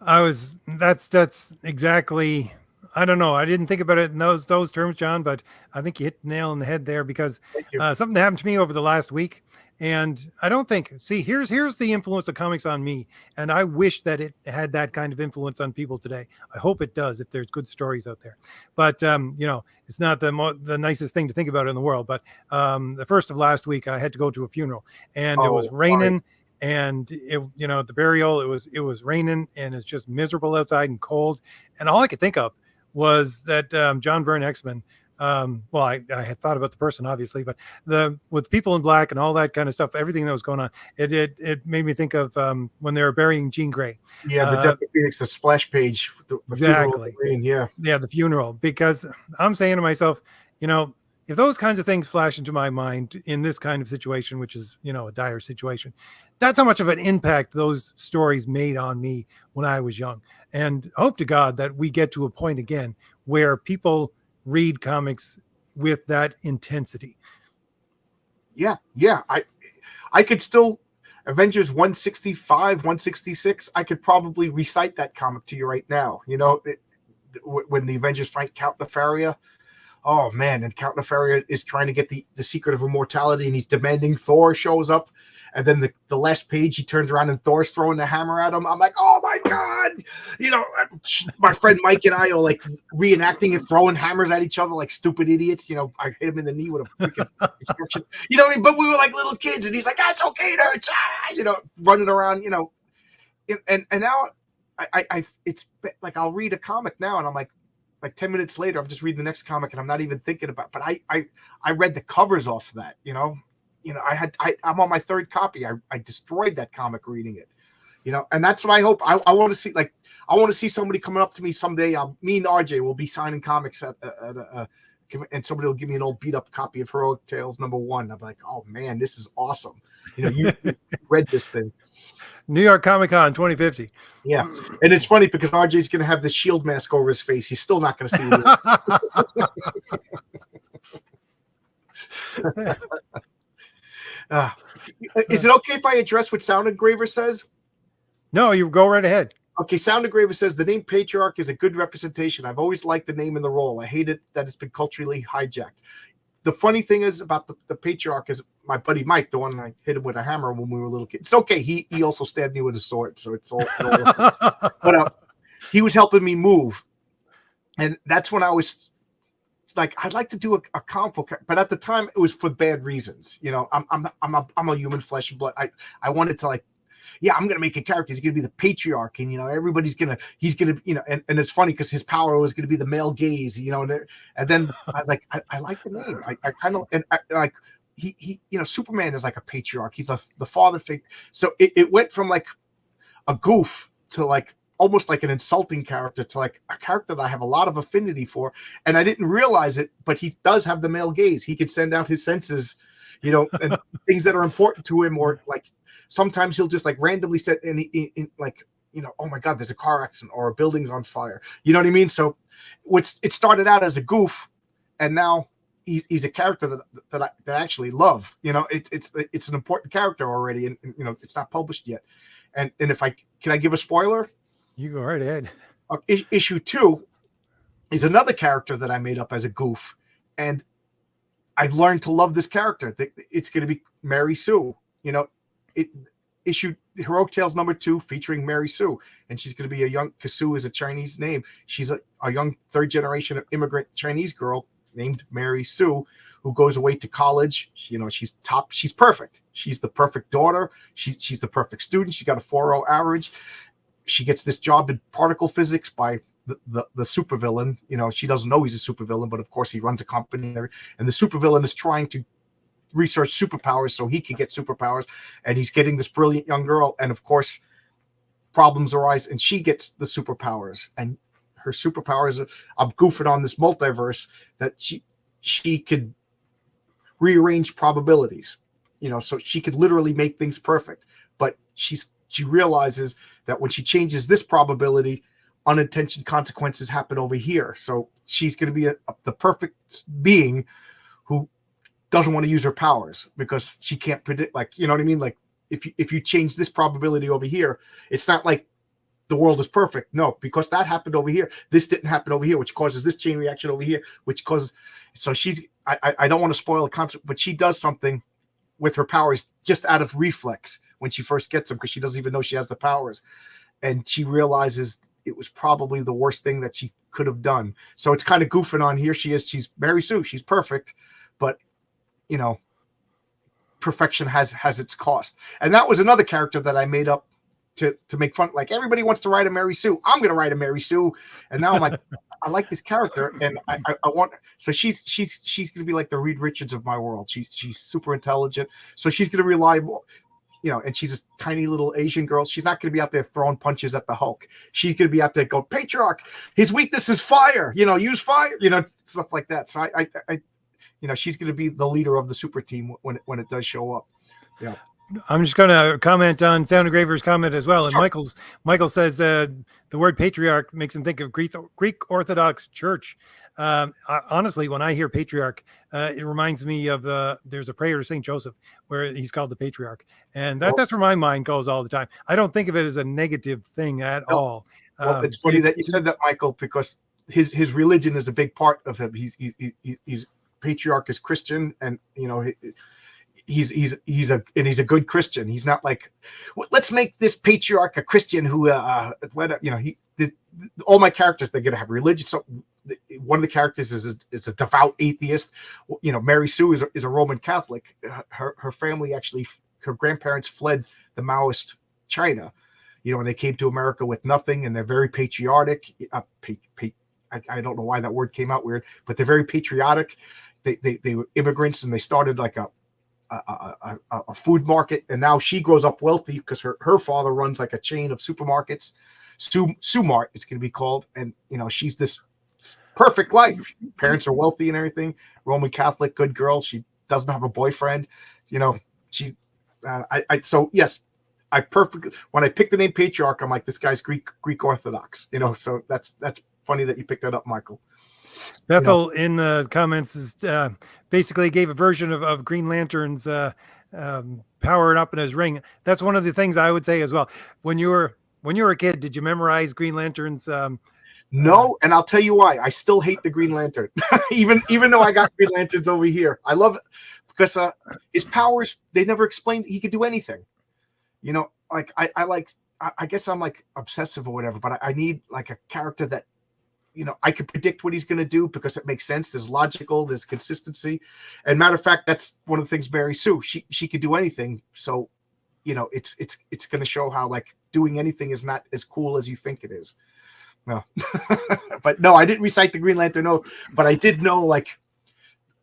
That's exactly, I don't know. I didn't think about it in those terms, John, but I think you hit the nail on the head there, because something happened to me over the last week. And I don't think, see, here's the influence of comics on me. And I wish that it had that kind of influence on people today. I hope it does, if there's good stories out there. But, you know, it's not the nicest thing to think about in the world. But the first of last week, I had to go to a funeral, and it was raining. Sorry. And it, you know, the burial, it was raining, and it's just miserable outside and cold. And all I could think of was that John Byrne X-Men, well, I had thought about the person, obviously, but with People in Black and all that kind of stuff, everything that was going on, it made me think of when they were burying Jean Grey. Yeah, the Death of Phoenix, the splash page. The exactly. Yeah, the funeral. Because I'm saying to myself, you know, if those kinds of things flash into my mind in this kind of situation, which is, you know, a dire situation, that's how much of an impact those stories made on me when I was young. And I hope to God that we get to a point again where people read comics with that intensity. Yeah. I could still, Avengers 165, 166, I could probably recite that comic to you right now. You know, when the Avengers fight Count Nefaria. Oh man, and Count Nefaria is trying to get the secret of immortality, and he's demanding Thor shows up. And then the last page, he turns around and Thor's throwing the hammer at him. I'm like, oh my God. You know, my friend Mike and I are like reenacting and throwing hammers at each other like stupid idiots. You know, I hit him in the knee with a freaking instruction. You know what I mean? But we were like little kids, and he's like, it's okay, it hurts. You know, running around, you know. And now I it's like I'll read a comic now, and I'm like 10 minutes later, I'm just reading the next comic, and I'm not even thinking about it. But I read the covers off that, you know. You know, I'm on my third copy. I destroyed that comic reading it, you know, and that's what I hope. I want to see, like, I want to see somebody coming up to me someday. Me and RJ will be signing comics and somebody will give me an old beat up copy of Heroic Tales #1. I'm like, oh man, this is awesome. You know, you read this thing. New York Comic Con 2050. Yeah. And it's funny because RJ's going to have the shield mask over his face. He's still not going to see it. Is it okay if I address what Sound Engraver says? No, you go right ahead. Okay, Sound Engraver says the name Patriarch is a good representation. I've always liked the name and the role. I hate it that it's been culturally hijacked. The funny thing is about the Patriarch is my buddy Mike, the one I hit him with a hammer when we were little kids. It's okay. He also stabbed me with a sword, so it's all but he was helping me move. And that's when I was like, I'd like to do a comic book, but at the time it was for bad reasons. You know, I'm a human flesh and blood. I wanted to, like, yeah, I'm gonna make a character. He's gonna be the Patriarch, and you know, he's gonna, you know, and it's funny because his power was gonna be the male gaze, you know, and then I was like, I like the name. I kind of, and like he, you know, Superman is like a patriarch. He's the father figure. So it went from like a goof to like almost like an insulting character to like a character that I have a lot of affinity for. And I didn't realize it, but he does have the male gaze. He can send out his senses, you know, and things that are important to him, or like sometimes he'll just like randomly set in like, you know, oh my God, there's a car accident or a building's on fire. You know what I mean? So it started out as a goof, and now he's a character that I actually love. You know, it's an important character already, and you know, it's not published yet. And if can I give a spoiler? You go right ahead. Issue 2 is another character that I made up as a goof, and I've learned to love this character. It's going to be Mary Sue. You know, issue Heroic Tales #2 featuring Mary Sue, and she's going to be a young, because Sue is a Chinese name. She's a young third generation immigrant Chinese girl named Mary Sue, who goes away to college. You know, she's perfect. She's the perfect daughter. She's the perfect student. She's got a 4.0 average. she gets this job in particle physics by the supervillain. You know, she doesn't know he's a supervillain, but of course he runs a company, and the supervillain is trying to research superpowers so he can get superpowers, and he's getting this brilliant young girl, and of course problems arise, and she gets the superpowers, and her superpowers, I'm goofing on this multiverse, that she could rearrange probabilities, you know, so she could literally make things perfect. But she realizes that when she changes this probability, unintended consequences happen over here. So she's going to be the perfect being who doesn't want to use her powers because she can't predict, like, you know what I mean? Like if you change this probability over here, it's not like the world is perfect. No, because that happened over here, this didn't happen over here, which causes this chain reaction over here, which causes. So I don't want to spoil the concept, but she does something with her powers just out of reflex when she first gets them, because she doesn't even know she has the powers, and she realizes it was probably the worst thing that she could have done. So it's kind of goofing on. Here she is, she's Mary Sue, she's perfect, but you know, perfection has its cost. And that was another character that I made up to make fun. Like, everybody wants to write a Mary Sue, I'm gonna write a Mary Sue. And now I'm like, I like this character, and I want. So she's gonna be like the Reed Richards of my world. She's super intelligent, so she's gonna rely more, you know, and she's a tiny little Asian girl. She's not going to be out there throwing punches at the Hulk. She's going to be out there going, Patriarch, his weakness is fire, you know, use fire, you know, stuff like that. So I you know, she's going to be the leader of the super team when it does show up. Yeah. I'm just going to comment on Sound Engraver's comment as well. And sure. Michael says the word patriarch makes him think of Greek Orthodox Church. Honestly, when I hear patriarch, it reminds me of there's a prayer to St. Joseph where he's called the patriarch. And that's where my mind goes all the time. I don't think of it as a negative thing at all. Well, it's funny that you said that, Michael, because his religion is a big part of him. He's patriarch is Christian, and you know, he's a good Christian. He's not like, well, let's make this patriarch a Christian who you know, all my characters, they're gonna have religion. So one of the characters is a devout atheist. You know, Mary Sue is a Roman Catholic. Her family actually, her grandparents fled the Maoist China, you know, when they came to America with nothing, and they're very patriotic. I don't know why that word came out weird, but they're very patriotic. They were immigrants, and they started like a food market, and now she grows up wealthy because her father runs like a chain of supermarkets, Sumart it's going to be called, and you know, she's this perfect life. Parents are wealthy and everything. Roman Catholic, good girl. She doesn't have a boyfriend. You know, she. So yes, when I picked the name Patriarch, I'm like, this guy's Greek Orthodox. You know, so that's funny that you picked that up, Michael. Bethel in the comments is basically gave a version of Green Lantern's powering up in his ring. That's one of the things I would say as well. When you were a kid, did you memorize Green Lantern's? No, and I'll tell you why. I still hate the Green Lantern, even though I got Green Lanterns over here. I love it because his powers, they never explained he could do anything. You know, like I guess I'm like obsessive or whatever, but I need like a character that, you know, I can predict what he's going to do because it makes sense. There's there's consistency. And matter of fact, that's one of the things Mary Sue, she could do anything. So, you know, it's going to show how like doing anything is not as cool as you think it is. Well, but no, I didn't recite the Green Lantern Oath, but I did know like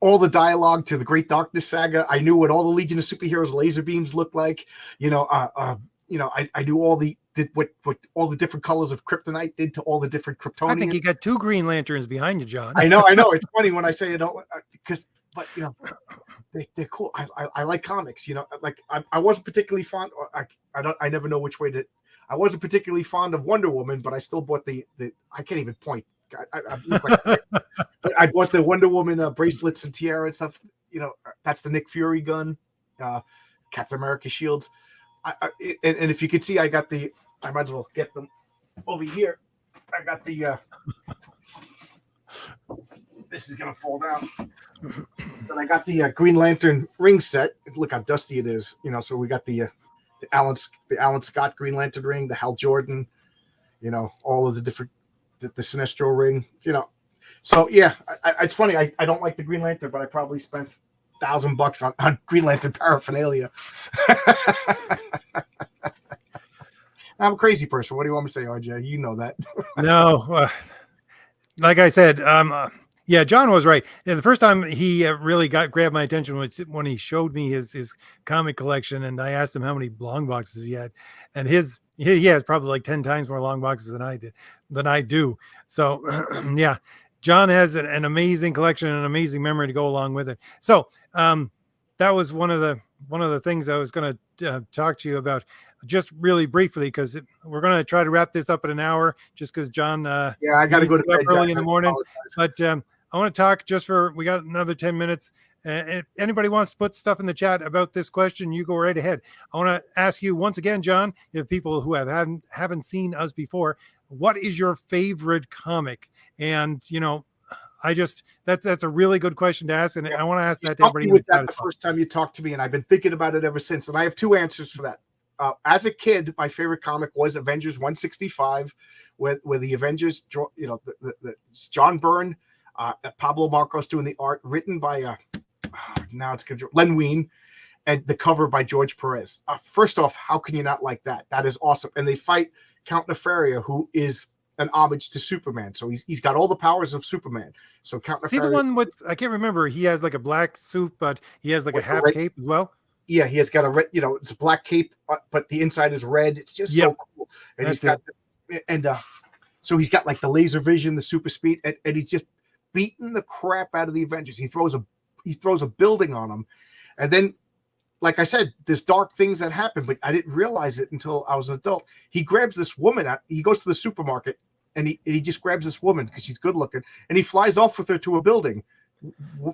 all the dialogue to the Great Darkness Saga. I knew what all the Legion of Superheroes laser beams looked like. You know, I knew all what all the different colors of kryptonite did to all the different Kryptonians. I think you got 2 Green Lanterns behind you, John. I know. It's funny when I say it, but you know, they're cool. I like comics. You know, like I wasn't particularly fond. I never know which way to. I wasn't particularly fond of Wonder Woman, but I still bought the I can't even point. I bought the Wonder Woman bracelets and tiara and stuff. You know, that's the Nick Fury gun, Captain America shields. And if you could see, I might as well get them over here. I got the this is gonna fall down. And I got the Green Lantern ring set. Look how dusty it is. You know, so we got the Alan Scott Green Lantern ring, the Hal Jordan, you know, all of the different the Sinestro ring, you know. So yeah, it's funny. I don't like the Green Lantern, but I probably spent $1,000 on Green Lantern paraphernalia. I'm a crazy person. What do you want me to say, RJ? You know that. No, like I said, yeah, John was right. Yeah, the first time he really grabbed my attention was when he showed me his comic collection, and I asked him how many long boxes he had, and he has probably like 10 times more long boxes than I do. So yeah, John has an amazing collection and an amazing memory to go along with it. So that was one of the things I was going to talk to you about just really briefly, because we're going to try to wrap this up in an hour, just because John Yeah, I got to go to up bed early guys. in the I morning. apologize. But I want to talk we got another 10 minutes. If anybody wants to put stuff in the chat about this question, you go right ahead. I want to ask you once again, John, if people who haven't seen us before, what is your favorite comic? And that's a really good question to ask, and I want to ask that to everybody in the with chat that the as well. first time you talked to me, and I've been thinking about it ever since. And I have two answers for that. As a kid, my favorite comic was Avengers 165, where the Avengers, the John Byrne, Pablo Marcos doing the art, written by now it's Len Wein, and the cover by George Perez. First off, how can you not like that? That is awesome. And they fight Count Nefaria, who is an homage to Superman. So he's got all the powers of Superman. So Count Nefaria. See the one with, I can't remember. He has like a black suit, but he has like a half cape as well. Yeah, he has got a red, it's a black cape, but the inside is red. It's just so cool. And he's got so he's got like the laser vision, the super speed, and he's just beating the crap out of the Avengers. He throws a building on them, and then, like I said, there's dark things that happen, but I didn't realize it until I was an adult. He grabs this woman. He goes to the supermarket, and he just grabs this woman because she's good looking, and he flies off with her to a building.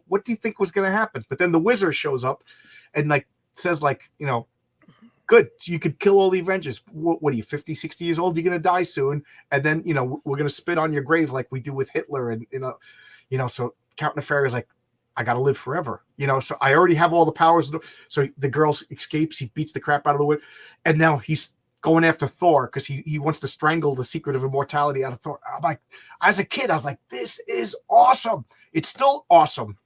What do you think was going to happen? But then the Wizard shows up, and says good, you could kill all the Avengers. What are you, 50, 60 years old? You're going to die soon. And then, we're going to spit on your grave like we do with Hitler. And, so Count Nefaria is like, I got to live forever. So I already have all the powers. So the girl escapes. He beats the crap out of the wood. And now he's going after Thor because he wants to strangle the secret of immortality out of Thor. I'm like, as a kid, I was like, this is awesome. It's still awesome.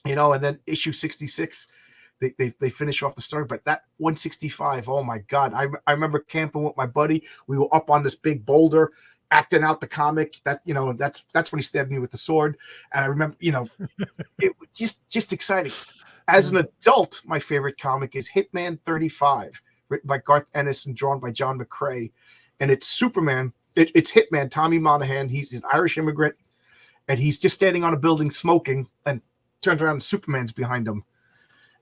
And then issue 66, they finish off the story, but that 165, oh my God. I remember camping with my buddy. We were up on this big boulder acting out the comic. That's when he stabbed me with the sword. And I remember, it was just exciting. As an adult, my favorite comic is Hitman 35, written by Garth Ennis and drawn by John McCrae. And it's Superman. It's Hitman, Tommy Monahan. He's an Irish immigrant, and he's just standing on a building smoking, and turns around and Superman's behind him.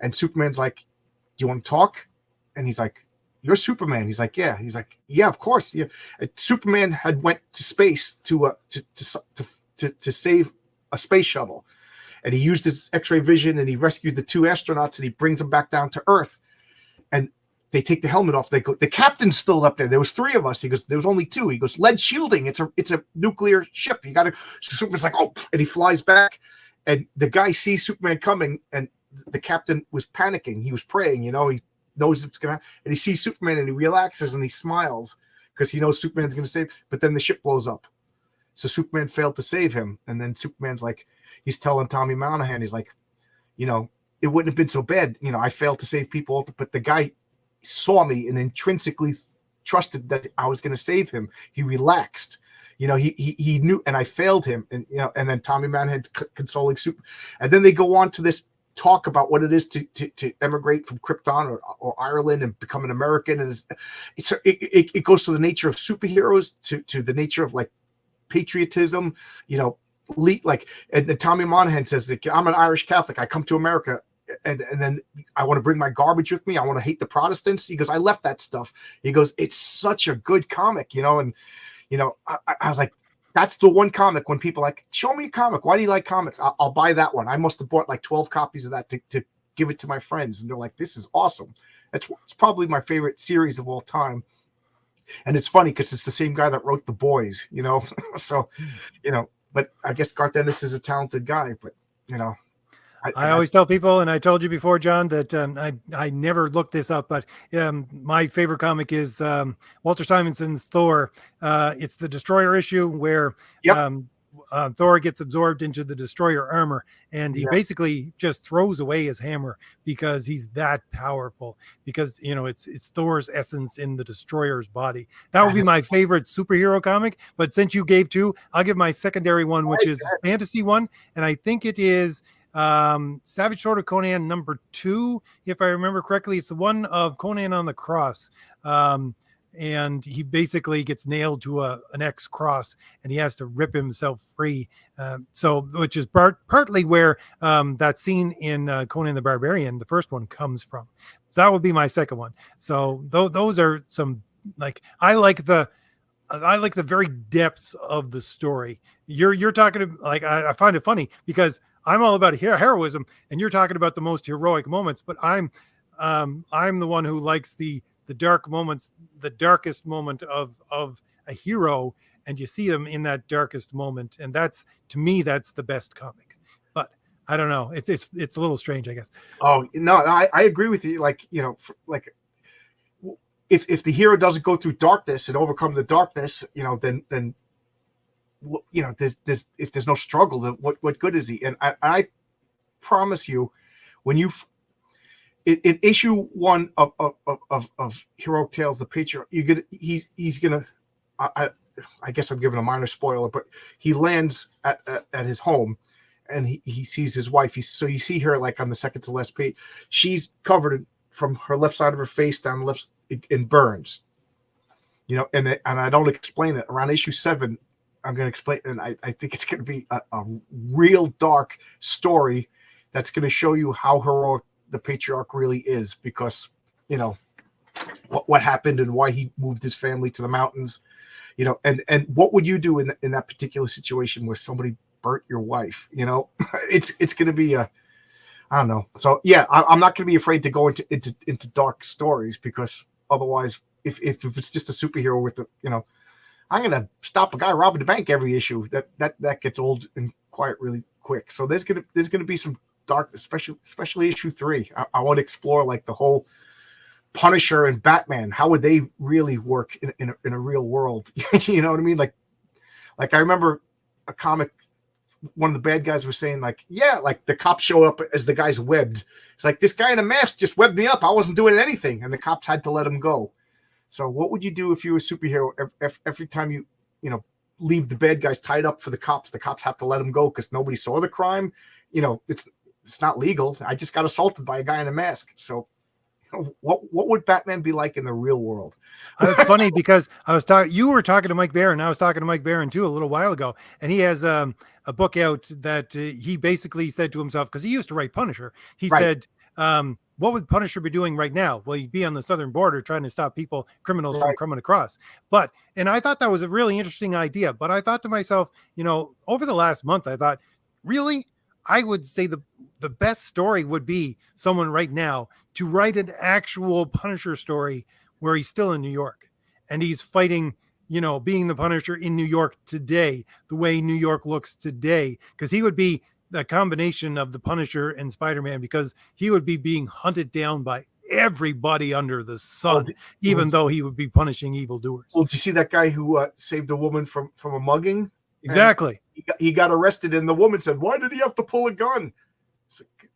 And Superman's like, do you want to talk? And he's like, you're Superman. He's like, yeah. He's like, yeah, of course. Yeah. And Superman had went to space to save a space shuttle. And he used his X-ray vision, and he rescued the two astronauts, and he brings them back down to Earth. And they take the helmet off. They go, the captain's still up there. There was three of us. He goes, there was only two. He goes, lead shielding. It's a nuclear ship. You got to. So Superman's like, oh, and he flies back. And the guy sees Superman coming, and the captain was panicking. He was praying, he knows it's going to, and he sees Superman, and he relaxes and he smiles because he knows Superman's going to save, but then the ship blows up. So Superman failed to save him. And then Superman's like, he's telling Tommy Monahan, he's like, it wouldn't have been so bad. I failed to save people, but the guy saw me and intrinsically trusted that I was going to save him. He relaxed. He knew, and I failed him. And, and then Tommy Monahan's consoling Superman. And then they go on to this talk about what it is to emigrate from Krypton or Ireland and become an American. And it goes to the nature of superheroes, to the nature of patriotism, and Tommy Monahan says that I'm an Irish Catholic. I come to America and then I want to bring my garbage with me. I want to hate the Protestants. He goes, I left that stuff. He goes, it's such a good comic, and I was like, that's the one comic when people are like, show me a comic. Why do you like comics? I'll buy that one. I must have bought 12 copies of that to give it to my friends. And they're like, this is awesome. It's probably my favorite series of all time. And it's funny because it's the same guy that wrote The Boys, so, but I guess Garth Ennis is a talented guy, but, I always tell people, and I told you before, John, that I never looked this up, but my favorite comic is Walter Simonson's Thor. It's the Destroyer issue where Thor gets absorbed into the destroyer armor, and he Yeah. basically just throws away his hammer because he's that powerful. Because it's Thor's essence in the destroyer's body. That would be my favorite superhero comic. But since you gave two, I'll give my secondary one, which is a fantasy one, and I think it is Savage Sword of Conan #2, if I remember correctly. It's the one of Conan on the cross. And he basically gets nailed to an X cross, and he has to rip himself free. Which is partly where that scene in Conan the Barbarian, the first one, comes from. So that would be my second one. So those are some, like, I like the very depths of the story. You're talking like, I find it funny because I'm all about heroism, and you're talking about the most heroic moments, but I'm the one who likes the dark moments, the darkest moment of a hero, and you see them in that darkest moment, and that's, to me, that's the best comic. But I don't know, it's a little strange, I guess. Oh no, I agree with you. Like, if the hero doesn't go through darkness and overcome the darkness, then there's if there's no struggle, then what good is he? And I promise you, when you in issue 1 of Heroic Tales, the Patriarch, he's gonna, I guess I'm giving a minor spoiler, but he lands at his home, and he sees his wife. So you see her, like, on the second to last page. She's covered from her left side of her face down the left in burns. And I don't explain it. Around issue 7, I'm going to explain, and I think it's going to be a real dark story that's going to show you how heroic the Patriarch really is, because what happened and why he moved his family to the mountains, and what would you do in that particular situation where somebody burnt your wife? It's going to be I don't know. So yeah, I'm not going to be afraid to go into dark stories, because otherwise, if it's just a superhero with I'm going to stop a guy robbing the bank every issue, that gets old and quiet really quick. So there's going to be some dark, especially issue 3. I want to explore, like, the whole Punisher and Batman. How would they really work in a real world? You know what I mean? Like I remember a comic, one of the bad guys was saying, like, yeah, like, the cops show up as the guy's webbed. It's like, this guy in a mask just webbed me up. I wasn't doing anything, and the cops had to let him go. So what would you do if you were a superhero? Every time you leave the bad guys tied up for the cops have to let them go because nobody saw the crime. It's not legal. I just got assaulted by a guy in a mask. So what would Batman be like in the real world? It's funny because you were talking to Mike Barron. I was talking to Mike Barron too a little while ago, and he has a book out that he basically said to himself, because he used to write Punisher. He said, what would Punisher be doing right now? Well, he'd be on the southern border trying to stop criminals from coming across. And I thought that was a really interesting idea. But I thought to myself, over the last month, I thought, really? I would say the best story would be someone right now to write an actual Punisher story where he's still in New York and he's fighting, being the Punisher in New York today, the way New York looks today, because he would be the combination of the Punisher and Spider-Man, because he would be being hunted down by everybody under the sun, even though he would be punishing evildoers. Well, did you see that guy who saved a woman from a mugging? Exactly. He got arrested, and the woman said, "Why did he have to pull a gun?" It's like,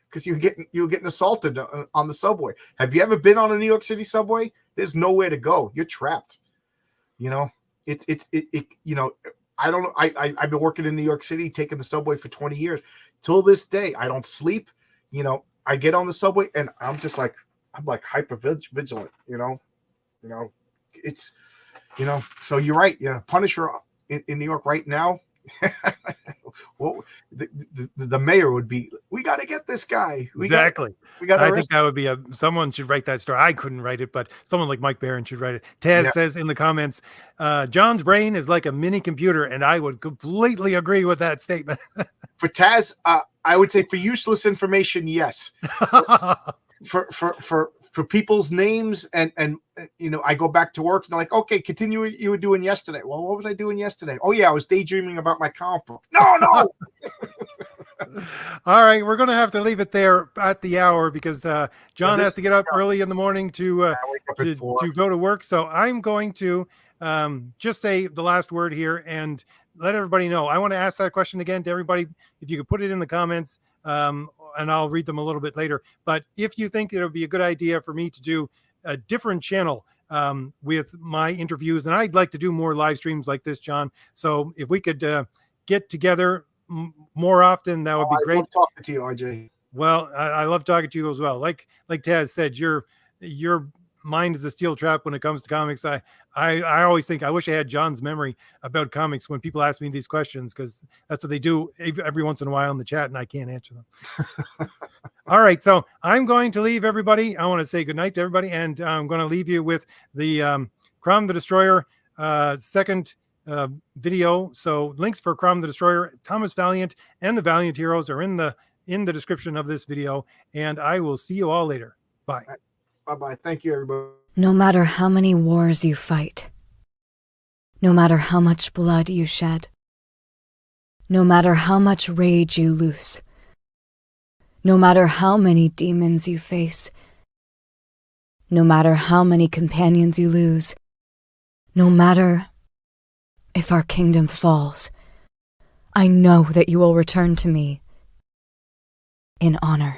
because you're getting assaulted on the subway. Have you ever been on a New York City subway? There's nowhere to go. You're trapped. I don't know. I've been working in New York City, taking the subway for 20 years. Till this day, I don't sleep. I get on the subway and I'm hyper vigilant. It's, so you're right. Punisher in New York right now. Well, the mayor would be, we got to get this guy. Exactly. I think that would be someone should write that story. I couldn't write it, but someone like Mike Barron should write it. Taz says in the comments, John's brain is like a mini computer, and I would completely agree with that statement. For Taz, I would say for useless information, yes. For people's names and I go back to work and they're like, okay, continue what you were doing yesterday. Well, what was I doing yesterday? Oh yeah, I was daydreaming about my comic book. No. All right, we're gonna have to leave it there at the hour because John has to get up early in the morning to go to work. So I'm going to just say the last word here, and let everybody know. I want to ask that question again to everybody. If you could put it in the comments, and I'll read them a little bit later. But if you think it would be a good idea for me to do a different channel with my interviews, and I'd like to do more live streams like this, John. So if we could get together more often, that would be great. I love talking to you, RJ. Well, I love talking to you as well. Like Taz said, your mind is a steel trap when it comes to comics. I always think I wish I had John's memory about comics when people ask me these questions, because that's what they do every once in a while in the chat, and I can't answer them. All right, so I'm going to leave everybody. I want to say goodnight to everybody, and I'm going to leave you with the Crom the Destroyer second video. So links for Crom the Destroyer, Thomas Valiant, and the Valiant Heroes are in the description of this video, and I will see you all later. Bye. Bye-bye. Thank you, everybody. No matter how many wars you fight, no matter how much blood you shed, no matter how much rage you loose, no matter how many demons you face, no matter how many companions you lose, no matter if our kingdom falls, I know that you will return to me in honor.